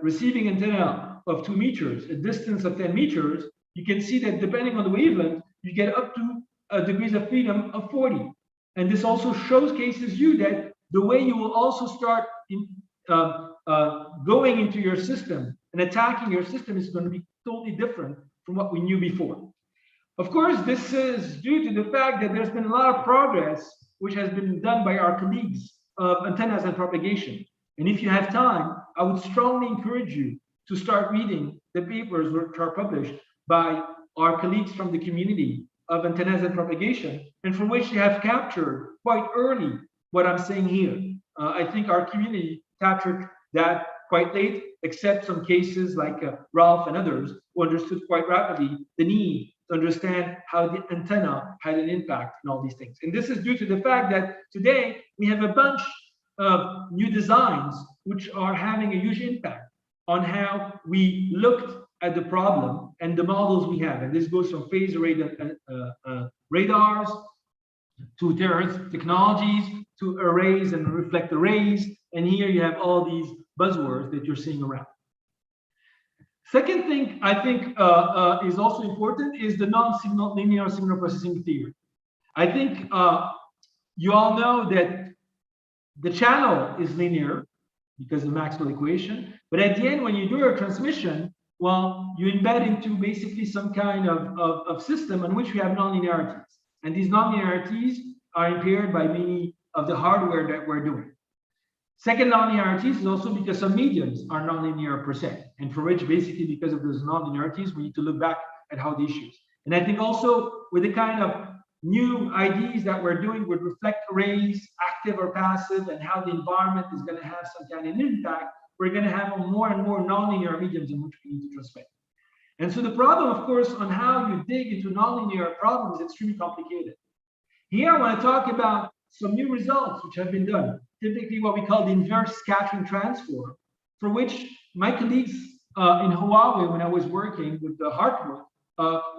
receiving antenna of 2 meters, a distance of 10 meters, you can see that depending on the wavelength, you get up to degrees of freedom of 40. And this also showcases you that the way you will also start going into your system and attacking your system is going to be totally different from what we knew before. Of course, this is due to the fact that there's been a lot of progress which has been done by our colleagues of antennas and propagation. And if you have time, I would strongly encourage you to start reading the papers which are published by our colleagues from the community of antennas and propagation, and from which they have captured quite early what I'm saying here. I think our community captured that quite late, except some cases like Ralph and others who understood quite rapidly the need to understand how the antenna had an impact in all these things. And this is due to the fact that today we have a bunch of new designs which are having a huge impact on how we looked at the problem and the models we have. And this goes from phase array radars to terahertz technologies to arrays and reflect arrays. And here you have all these buzzwords that you're seeing around. Second thing I think is also important is the non-signal linear signal processing theory. I think you all know that the channel is linear because of the Maxwell equation, but at the end, when you do your transmission, well, you embed into basically some kind of system in which we have nonlinearities. And these nonlinearities are impaired by many of the hardware that we're doing. Second nonlinearities is also because some mediums are nonlinear per se, and for which basically because of those nonlinearities, we need to look back at how the issues. And I think also with the kind of new ideas that we're doing with reflect arrays, active or passive, and how the environment is going to have some kind of impact, we're going to have more and more nonlinear mediums in which we need to transmit. And so the problem, of course, on how you dig into nonlinear problems is extremely complicated. Here I want to talk about some new results which have been done, typically what we call the inverse scattering transform, for which my colleagues in Huawei, when I was working with the hardware,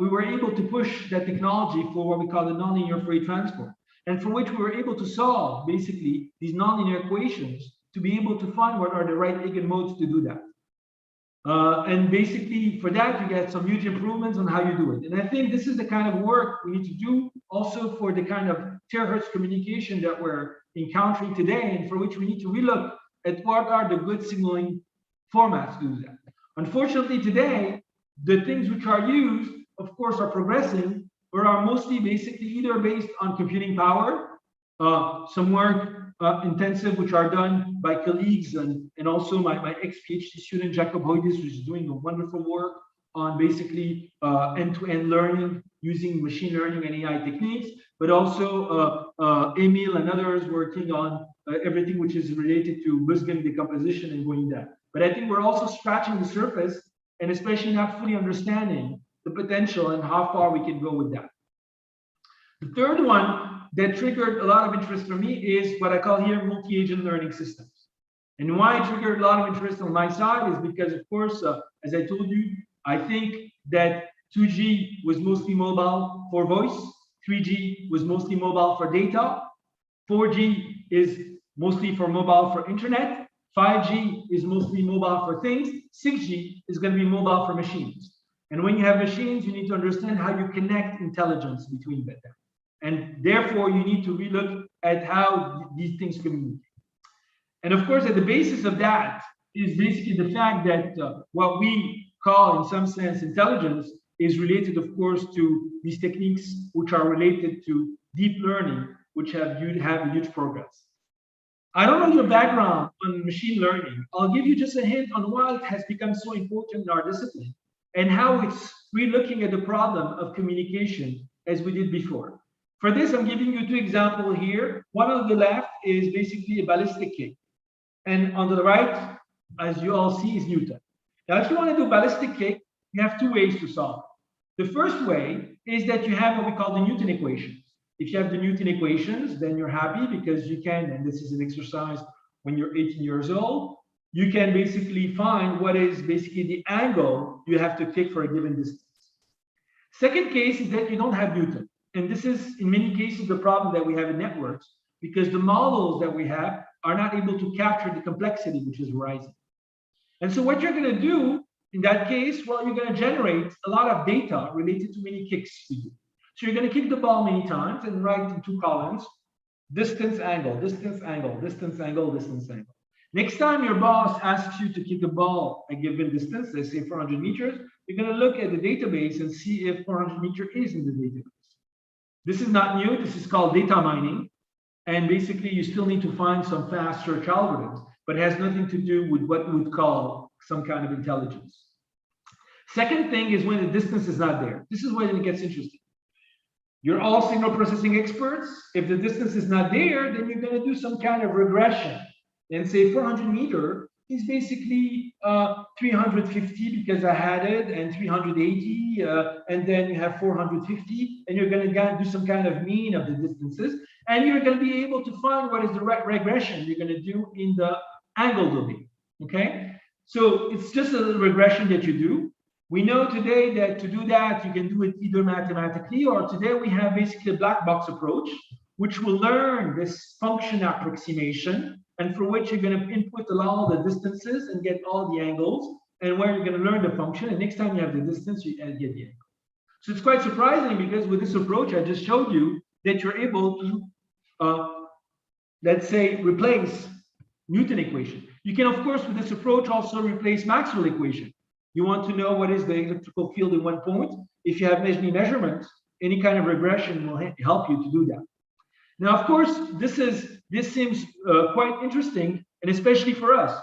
we were able to push that technology for what we call the nonlinear Fourier transform, and for which we were able to solve basically these nonlinear equations to be able to find what are the right eigenmodes to do that. And basically for that, you get some huge improvements on how you do it. And I think this is the kind of work we need to do also for the kind of terahertz communication that we're encountering today, and for which we need to relook at what are the good signaling formats to do that. Unfortunately, today, the things which are used, of course, are progressing, or are mostly basically either based on computing power, some work intensive, which are done by colleagues and also my ex-PhD student, Jacob Hoydis, who's doing a wonderful work on basically end-to-end learning using machine learning and AI techniques, but also Emil and others working on everything which is related to Muslim decomposition and going there. But I think we're also scratching the surface and especially not fully understanding the potential and how far we can go with that. The third one that triggered a lot of interest for me is what I call here multi-agent learning systems. And why it triggered a lot of interest on my side is because, of course, as I told you, I think that 2G was mostly mobile for voice, 3G was mostly mobile for data, 4G is mostly for mobile for internet, 5G is mostly mobile for things, 6G is going to be mobile for machines. And when you have machines, you need to understand how you connect intelligence between them. And therefore, you need to relook at how these things communicate. And of course, at the basis of that is basically the fact that what we call, in some sense, intelligence is related, of course, to these techniques which are related to deep learning, which have huge progress. I don't know your background on machine learning. I'll give you just a hint on why it has become so important in our discipline and how it's relooking at the problem of communication as we did before. For this, I'm giving you two examples here. One on the left is basically a ballistic kick. And on the right, as you all see, is Newton. Now, if you want to do ballistic kick, you have two ways to solve it. The first way is that you have what we call the Newton equations. If you have the Newton equations, then you're happy because you can, and this is an exercise when you're 18 years old, you can basically find what is basically the angle you have to kick for a given distance. Second case is that you don't have Newton. And this is, in many cases, the problem that we have in networks, because the models that we have are not able to capture the complexity which is rising. And so what you're going to do in that case, well, you're going to generate a lot of data related to many kicks to you. So you're going to kick the ball many times and write in two columns, distance, angle, distance, angle, distance, angle, distance, angle. Next time your boss asks you to kick a ball a given distance, let's say 400 meters, you're going to look at the database and see if 400 meters is in the database. This is not new. This is called data mining. And basically, you still need to find some fast search algorithms, but it has nothing to do with what we would call some kind of intelligence. Second thing is when the distance is not there. This is when it gets interesting. You're all signal processing experts. If the distance is not there, then you're going to do some kind of regression and say 400 meters is basically 350 because I had it, and 380, and then you have 450, and you're going to do some kind of mean of the distances, and you're going to be able to find what is the right regression you're going to do in the angle domain. Okay, so it's just a little regression that you do. We know today that to do that, you can do it either mathematically, or today we have basically a black box approach, which will learn this function approximation, and for which you're going to input all the distances and get all the angles, and where you're going to learn the function, and next time you have the distance, you get the angle. So it's quite surprising because with this approach I just showed you that you're able to, let's say, replace Newton equation. You can, of course, with this approach also replace Maxwell equation. You want to know what is the electrical field in one point. If you have many measurements, any kind of regression will help you to do that. Now, of course, this seems quite interesting, and especially for us.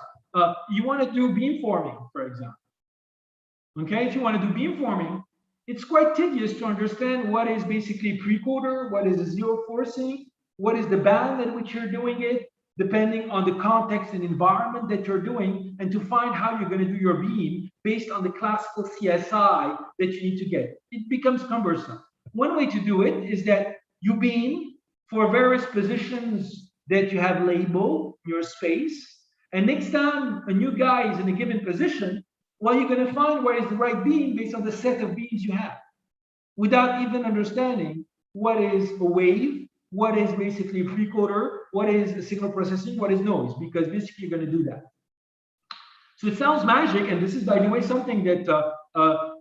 You want to do beamforming, for example. Okay, if you want to do beamforming, it's quite tedious to understand what is basically precoder, what is a zero forcing, what is the band at which you're doing it, depending on the context and environment that you're doing, and to find how you're going to do your beam based on the classical CSI that you need to get. It becomes cumbersome. One way to do it is that you beam for various positions that you have labeled in your space, and next time a new guy is in a given position, well, you're going to find where is the right beam based on the set of beams you have, without even understanding what is a wave, what is basically precoder, what is a signal processing, what is noise, because basically you're going to do that. So it sounds magic, and this is, by the way, something that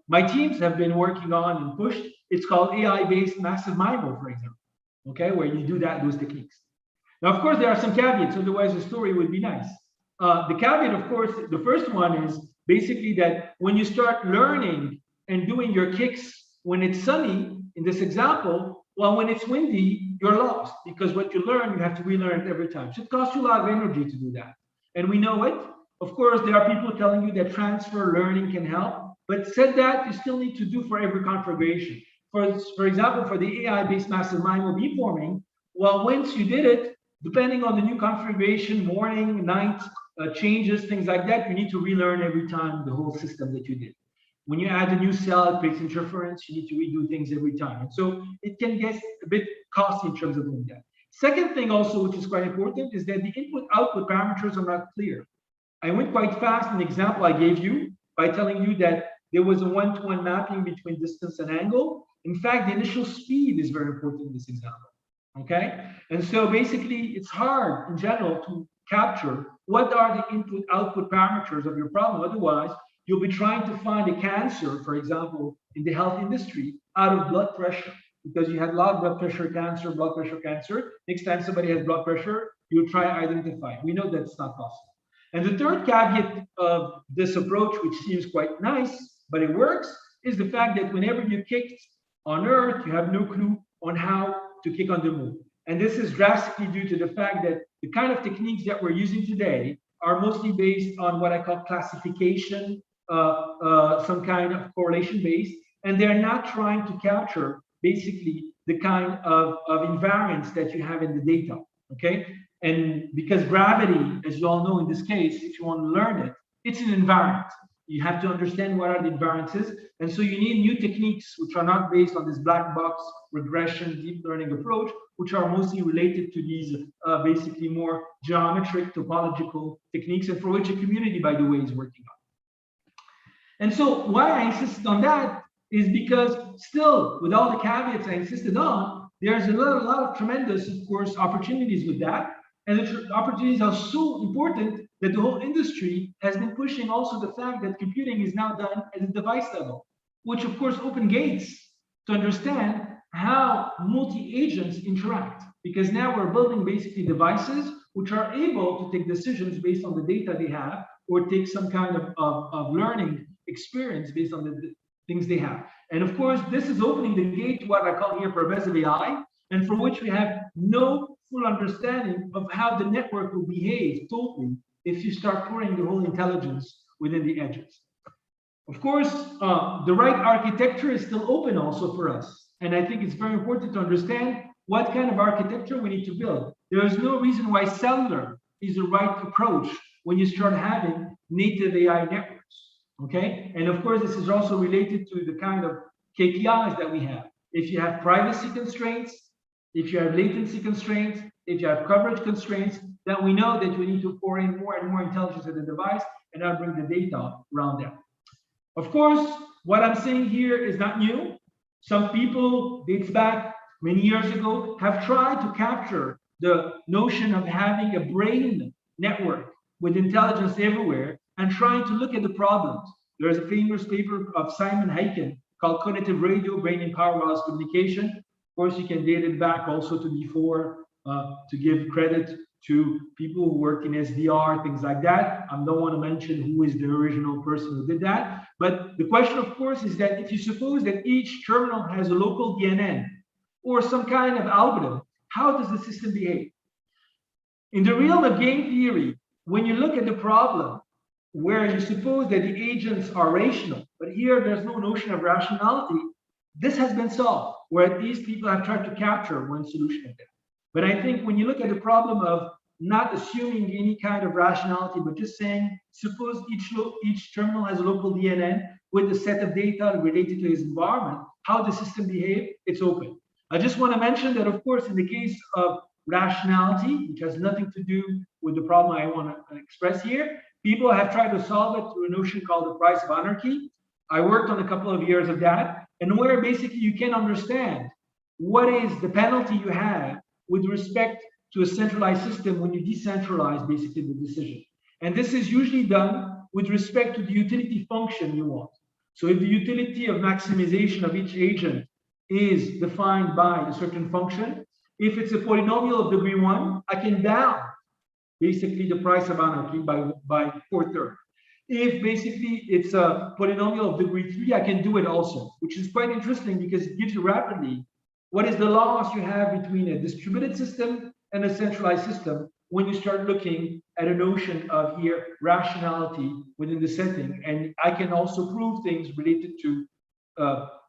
my teams have been working on and pushed. It's called AI-based massive MIMO, for example, okay, where you do those techniques. Now, of course, there are some caveats, otherwise the story would be nice. The caveat, of course, the first one is basically that when you start learning and doing your kicks when it's sunny, in this example, well, when it's windy, you're lost, because what you learn, you have to relearn it every time. So it costs you a lot of energy to do that. And we know it. Of course, there are people telling you that transfer learning can help, but said that, you still need to do for every configuration. For example, for the AI-based massive MIMO beamforming, well, once you did it, depending on the new configuration, morning, night, changes, things like that, you need to relearn every time the whole system that you did. When you add a new cell, it creates interference, you need to redo things every time. And so it can get a bit costly in terms of doing that. Second thing also, which is quite important, is that the input-output parameters are not clear. I went quite fast in the example I gave you by telling you that there was a one-to-one mapping between distance and angle. In fact, the initial speed is very important in this example, okay? And so basically, it's hard in general to capture what are the input-output parameters of your problem. Otherwise, you'll be trying to find a cancer, for example, in the health industry, out of blood pressure, because you had a lot of blood pressure cancer. Next time somebody has blood pressure, you'll try to identify. We know that's not possible. And the third caveat of this approach, which seems quite nice, but it works, is the fact that whenever you kicked on Earth, you have no clue on how to kick on the moon. And this is drastically due to the fact that the kind of techniques that we're using today are mostly based on what I call classification, some kind of correlation based, and they're not trying to capture basically the kind of invariance that you have in the data, okay? And because gravity, as you all know in this case, if you want to learn it, it's an invariant. You have to understand what are the invariances. And so you need new techniques which are not based on this black box regression, deep learning approach, which are mostly related to these basically more geometric topological techniques, and for which a community, by the way, is working on. And so why I insisted on that is because still, with all the caveats I insisted on, there's a lot of tremendous, of course, opportunities with that. And the opportunities are so important that the whole industry has been pushing also the fact that computing is now done at the device level, which of course open gates to understand how multi-agents interact. Because now we're building basically devices which are able to take decisions based on the data they have, or take some kind of learning experience based on the things they have. And of course, this is opening the gate to what I call here pervasive AI, and for which we have no full understanding of how the network will behave totally if you start pouring the whole intelligence within the edges. Of course, the right architecture is still open also for us. And I think it's very important to understand what kind of architecture we need to build. There is no reason why cellular is the right approach when you start having native AI networks, okay? And of course, this is also related to the kind of KPIs that we have. If you have privacy constraints, if you have latency constraints, if you have coverage constraints, then we know that we need to pour in more and more intelligence in the device and now bring the data around that. Of course, what I'm saying here is not new. Some people, dates back many years ago, have tried to capture the notion of having a brain network with intelligence everywhere and trying to look at the problems. There is a famous paper of Simon Hyken called Cognitive Radio, Brain and Power Wireless Communication. Of course, you can date it back also to before to give credit to people who work in SDR, things like that. I don't want to mention who is the original person who did that. But the question, of course, is that if you suppose that each terminal has a local DNN or some kind of algorithm, how does the system behave? In the realm of game theory, when you look at the problem where you suppose that the agents are rational, but here there's no notion of rationality, This has been solved, where at least people have tried to capture one solution of that. But I think when you look at the problem of not assuming any kind of rationality, but just saying, suppose each terminal has a local DNN with a set of data related to its environment, how the system behaves, it's open. I just want to mention that, of course, in the case of rationality, which has nothing to do with the problem I want to express here, people have tried to solve it through a notion called the price of anarchy. I worked on a couple of years of that, and where basically you can understand what is the penalty you have with respect to a centralized system when you decentralize basically the decision. And this is usually done with respect to the utility function you want. So if the utility of maximization of each agent is defined by a certain function, if it's a polynomial of degree 1, I can bound basically the price of anarchy by 4/3. If basically it's a polynomial of degree 3, I can do it also, which is quite interesting because it gives you rapidly what is the loss you have between a distributed system and a centralized system when you start looking at a notion of here rationality within the setting. And I can also prove things related to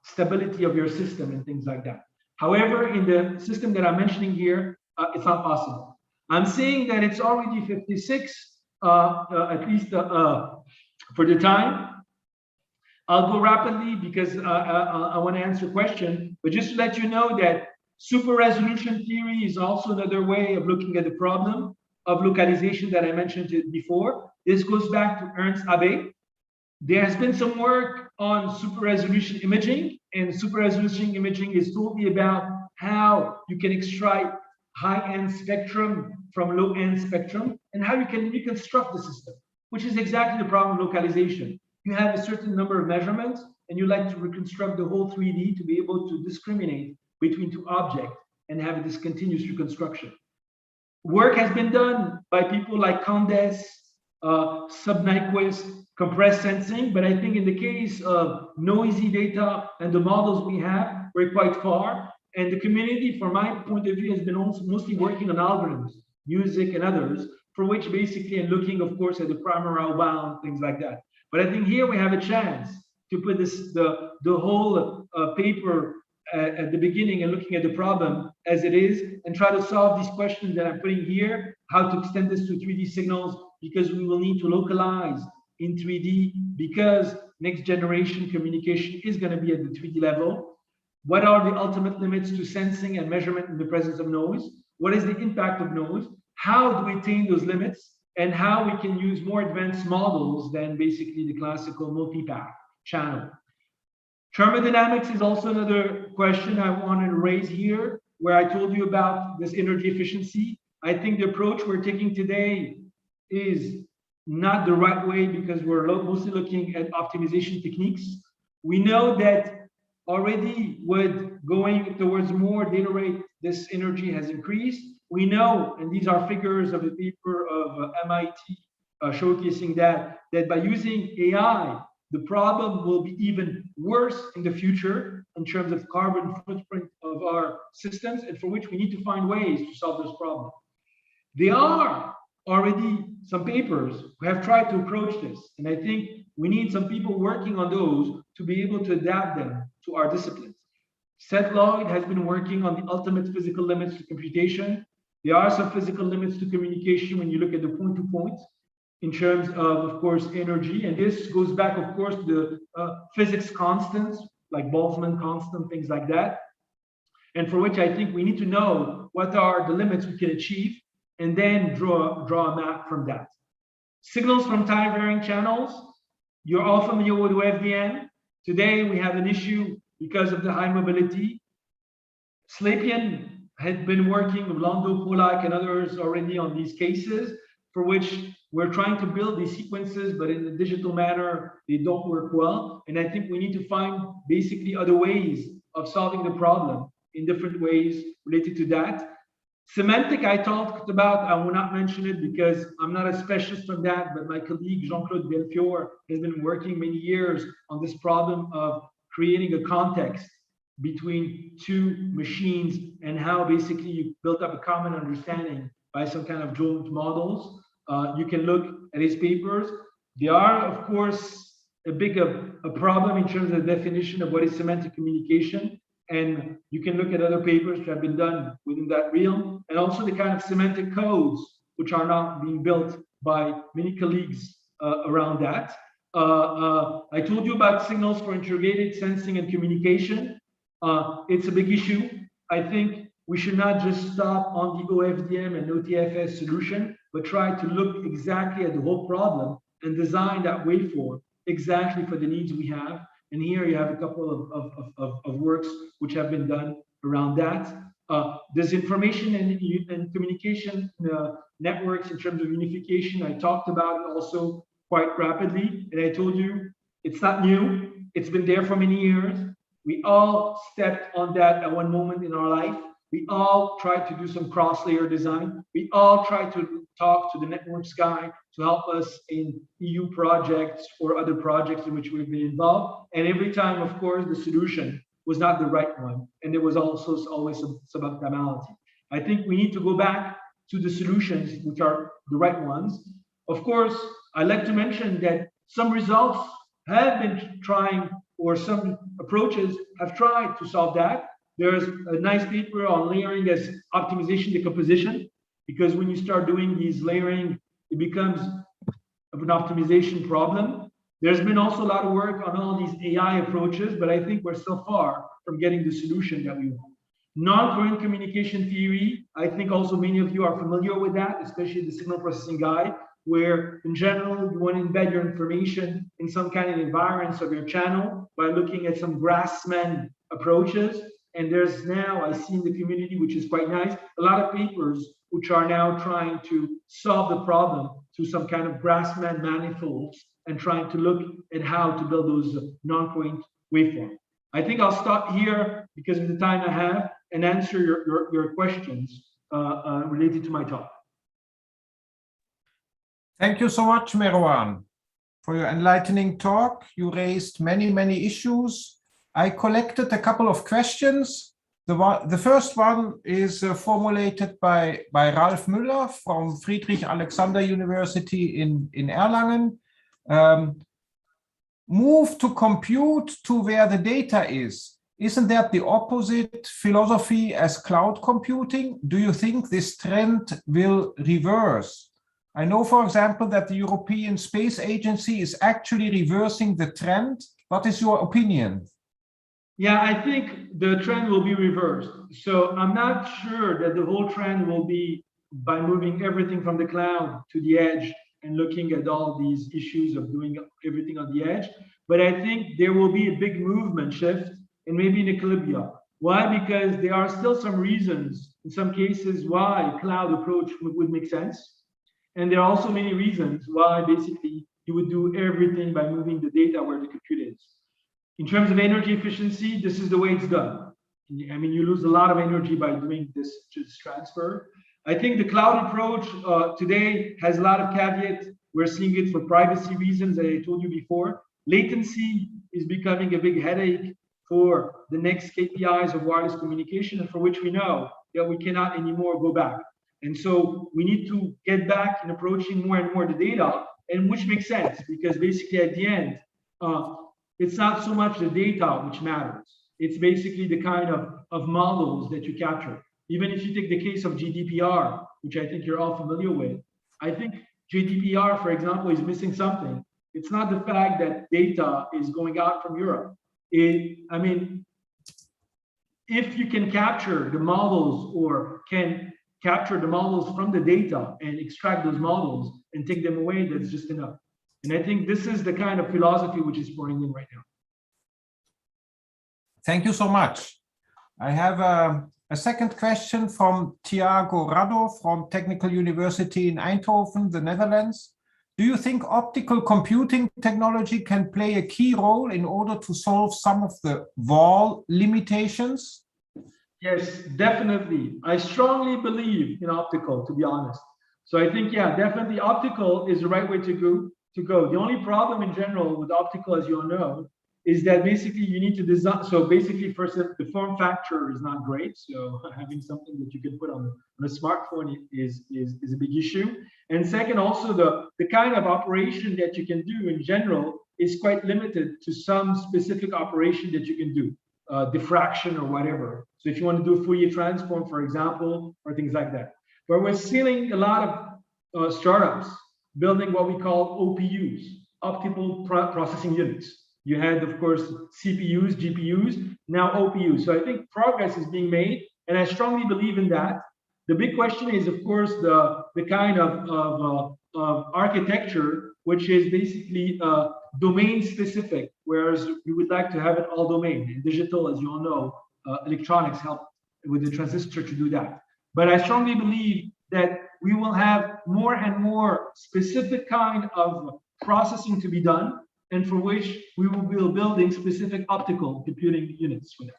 stability of your system and things like that. However, in the system that I'm mentioning here, it's not possible. I'm saying that it's already 56, at least for the time. I'll go rapidly because I want to answer a question, but just to let you know that super resolution theory is also another way of looking at the problem of localization that I mentioned before. This goes back to Ernst Abbe. There has been some work on super resolution imaging, and super resolution imaging is totally about how you can extract high-end spectrum from low-end spectrum and how you can reconstruct the system, which is exactly the problem of localization. You have a certain number of measurements and you like to reconstruct the whole 3D to be able to discriminate between two objects and have this continuous reconstruction. Work has been done by people like Condes, Subnyquist, compressed sensing, but I think in the case of noisy data and the models we have, we're quite far. And the community, from my point of view, has been also mostly working on algorithms, music and others, for which basically, and looking, of course, at the primary bound, things like that. But I think here we have a chance to put the whole paper at the beginning and looking at the problem as it is and try to solve these questions that I'm putting here, how to extend this to 3D signals, because we will need to localize in 3D because next generation communication is going to be at the 3D level. What are the ultimate limits to sensing and measurement in the presence of noise? What is the impact of noise? How do we attain those limits? And how we can use more advanced models than basically the classical multi-path channel. Thermodynamics is also another question I wanted to raise here, where I told you about this energy efficiency. I think the approach we're taking today is not the right way because we're mostly looking at optimization techniques. We know that already with going towards more data rate, this energy has increased. We know, and these are figures of a paper of MIT showcasing that by using AI, the problem will be even worse in the future in terms of carbon footprint of our systems, and for which we need to find ways to solve this problem. There are already some papers who have tried to approach this, and I think we need some people working on those to be able to adapt them to our disciplines. Seth Lloyd has been working on the ultimate physical limits to computation. There are some physical limits to communication when you look at the point-to-point in terms of course, energy. And this goes back, of course, to the physics constants, like Boltzmann constant, things like that. And for which I think we need to know what are the limits we can achieve and then draw a map from that. Signals from time-varying channels. You're all familiar with WebDN. Today, we have an issue because of the high mobility. Slepian had been working with Lando, Polak, and others already on these cases, for which we're trying to build these sequences, but in a digital manner, they don't work well. And I think we need to find basically other ways of solving the problem in different ways related to that. Semantic, I talked about, I will not mention it because I'm not a specialist on that, but my colleague Jean-Claude Belfiore has been working many years on this problem of creating a context between two machines and how basically you built up a common understanding by some kind of joint models. You can look at his papers. There are, of course, a problem in terms of the definition of what is semantic communication. And you can look at other papers that have been done within that realm, and also the kind of semantic codes which are now being built by many colleagues around that. I told you about signals for integrated sensing and communication. It's a big issue. I think we should not just stop on the OFDM and OTFS solution, but try to look exactly at the whole problem and design that waveform exactly for the needs we have. And here you have a couple of works which have been done around that. There's information and communication networks in terms of unification. I talked about it also quite rapidly. And I told you, it's not new. It's been there for many years. We all stepped on that at one moment in our life. We all tried to do some cross-layer design. We all tried to talk to the networks guy to help us in EU projects or other projects in which we've been involved. And every time, of course, the solution was not the right one. And there was also always some suboptimality. I think we need to go back to the solutions which are the right ones. Of course, I like to mention that some results have been trying, or some approaches have tried to solve that. There's a nice paper on layering as optimization decomposition, because when you start doing these layering, it becomes an optimization problem. There's been also a lot of work on all these AI approaches, but I think we're still far from getting the solution that we want. Non-coherent communication theory, I think also many of you are familiar with that, especially the signal processing guide, where in general, you want to embed your information in some kind of environments of your channel by looking at some Grassman approaches. And there's now, I see in the community, which is quite nice, a lot of papers which are now trying to solve the problem through some kind of Grassman manifolds and trying to look at how to build those non-coherent waveforms. I think I'll stop here because of the time I have and answer your questions related to my talk. Thank you so much, Mérouane, for your enlightening talk. You raised many, many issues. I collected a couple of questions. The first one is formulated by Ralf Müller from Friedrich Alexander University in Erlangen. Move to compute to where the data is. Isn't that the opposite philosophy as cloud computing? Do you think this trend will reverse? I know, for example, that the European Space Agency is actually reversing the trend. What is your opinion? Yeah, I think the trend will be reversed. So I'm not sure that the whole trend will be by moving everything from the cloud to the edge and looking at all these issues of doing everything on the edge. But I think there will be a big movement shift and maybe an equilibrium. Why? Because there are still some reasons, in some cases, why a cloud approach would make sense. And there are also many reasons why basically you would do everything by moving the data where the compute is. In terms of energy efficiency, this is the way it's done. I mean, you lose a lot of energy by doing this transfer. I think the cloud approach today has a lot of caveats. We're seeing it for privacy reasons that I told you before. Latency is becoming a big headache for the next KPIs of wireless communication, and for which we know that we cannot anymore go back. And so we need to get back in approaching more and more the data, and which makes sense because basically at the end, it's not so much the data which matters. It's basically the kind of models that you capture. Even if you take the case of GDPR, which I think you're all familiar with, I think GDPR, for example, is missing something. It's not the fact that data is going out from Europe. I mean, if you can capture the models or can capture the models from the data and extract those models and take them away, that's just enough. And I think this is the kind of philosophy which is pouring in right now. Thank you so much. I have a second question from Thiago Rado from Technical University in Eindhoven, the Netherlands. Do you think optical computing technology can play a key role in order to solve some of the wall limitations? Yes, definitely. I strongly believe in optical, to be honest. So I think, yeah, definitely optical is the right way to go. The only problem in general with optical, as you all know, is that basically you need to design. So basically, first, the form factor is not great. So having something that you can put on a smartphone is a big issue. And second, also the kind of operation that you can do in general is quite limited to some specific operation that you can do, diffraction or whatever. So if you want to do a Fourier transform, for example, or things like that. But we're seeing a lot of startups building what we call OPUs, optical processing units. You had, of course, CPUs, GPUs, now OPUs. So I think progress is being made, and I strongly believe in that. The big question is, of course, the kind of architecture, which is basically domain specific, whereas we would like to have it all domain. And digital, as you all know, electronics help with the transistor to do that. But I strongly believe that we will have more and more specific kind of processing to be done, and for which we will be building specific optical computing units for that.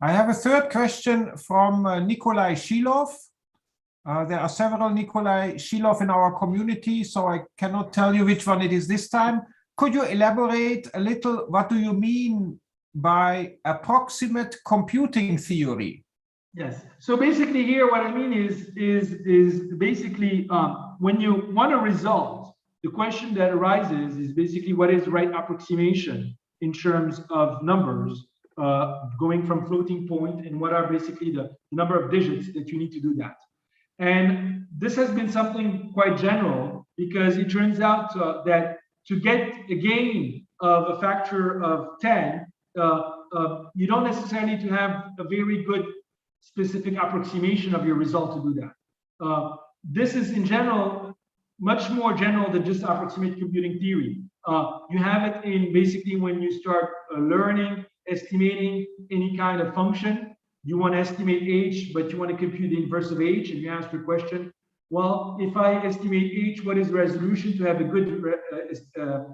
I have a third question from Nikolai Shilov. There are several Nikolai Shilov in our community, so I cannot tell you which one it is this time. Could you elaborate a little, what do you mean by approximate computing theory? Yes. So basically here, what I mean is basically when you want a result, the question that arises is basically what is the right approximation in terms of numbers going from floating point, and what are basically the number of digits that you need to do that. And this has been something quite general, because it turns out that to get a gain of a factor of 10, you don't necessarily to have a very good specific approximation of your result to do that. This is in general much more general than just approximate computing theory. You have it in basically when you start learning, estimating any kind of function. You want to estimate h, but you want to compute the inverse of h, and you ask the question, well, if I estimate h, what is the resolution to have a good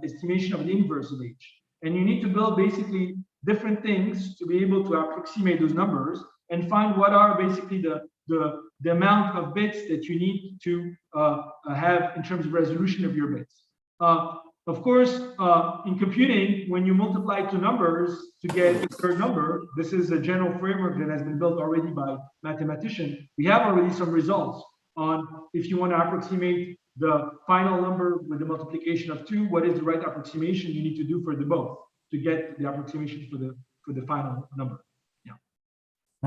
estimation of the inverse of h? And you need to build basically different things to be able to approximate those numbers and find what are basically the amount of bits that you need to have in terms of resolution of your bits. Of course, in computing, when you multiply two numbers to get a third number, this is a general framework that has been built already by mathematicians. We have already some results on if you want to approximate the final number with the multiplication of 2, what is the right approximation you need to do for the both to get the approximation for the final number. Yeah.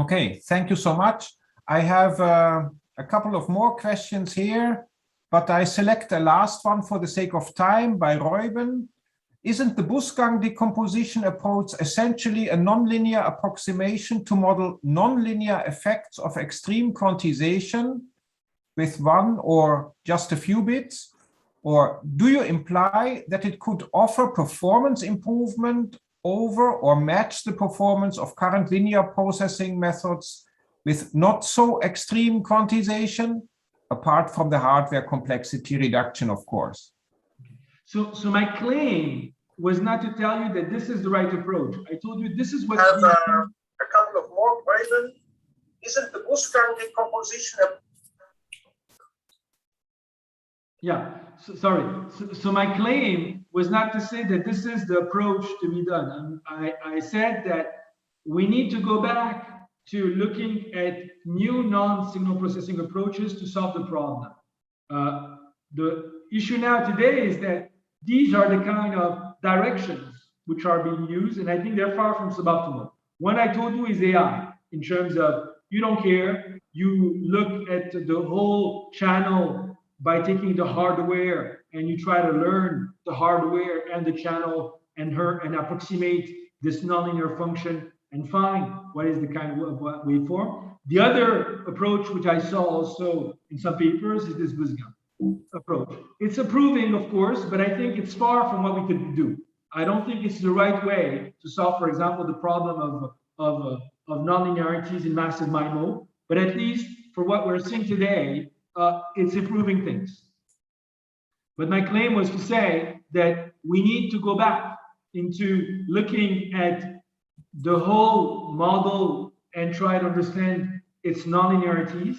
Okay, thank you so much. I have a couple of more questions here, but I select the last one for the sake of time by Reuben. Isn't the Busgang decomposition approach essentially a nonlinear approximation to model nonlinear effects of extreme quantization with one or just a few bits? Or do you imply that it could offer performance improvement over or match the performance of current linear processing methods with not so extreme quantization, apart from the hardware complexity reduction, of course? So my claim was not to tell you that this is the right approach. I told you this is what. I have a couple of more questions. Isn't the Busgang decomposition? Yeah, sorry. So my claim was not to say that this is the approach to be done. I said that we need to go back to looking at new non-signal processing approaches to solve the problem. The issue now today is that these are the kind of directions which are being used, and I think they're far from suboptimal. One I told you is AI, in terms of you don't care, you look at the whole channel by taking the hardware, and you try to learn the hardware and the channel and approximate this nonlinear function and find what is the kind of waveform. The other approach, which I saw also in some papers, is this Busgang approach. It's improving, of course, but I think it's far from what we could do. I don't think it's the right way to solve, for example, the problem of nonlinearities in massive MIMO, but at least for what we're seeing today, it's improving things. But my claim was to say that we need to go back into looking at the whole model and try to understand its nonlinearities,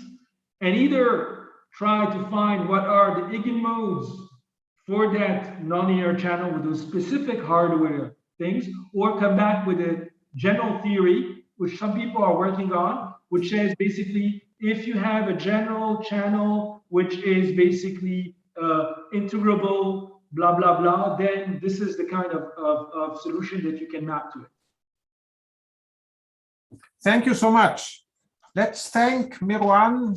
and either try to find what are the eigenmodes for that nonlinear channel with those specific hardware things, or come back with a general theory, which some people are working on, which says basically, if you have a general channel which is basically integrable blah, blah, blah, then this is the kind of solution that you can map to it. Thank you so much. Let's thank Mérouane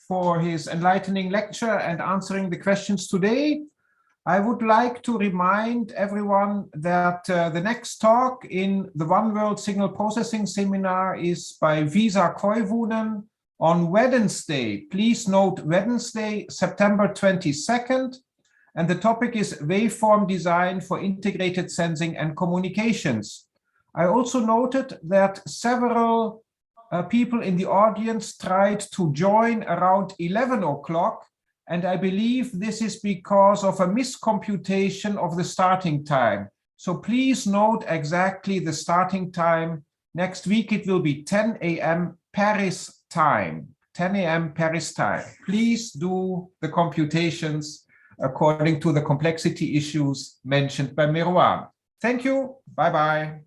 for his enlightening lecture and answering the questions today. I would like to remind everyone that the next talk in the One World Signal Processing Seminar is by Visa Koivunen on Wednesday. Please note Wednesday, September 22nd. And the topic is waveform design for integrated sensing and communications. I also noted that several people in the audience tried to join around 11 o'clock. And I believe this is because of a miscomputation of the starting time. So please note exactly the starting time. Next week, it will be 10 a.m. Paris time, 10 a.m. Paris time. Please do the computations according to the complexity issues mentioned by Mérouane. Thank you. Bye-bye.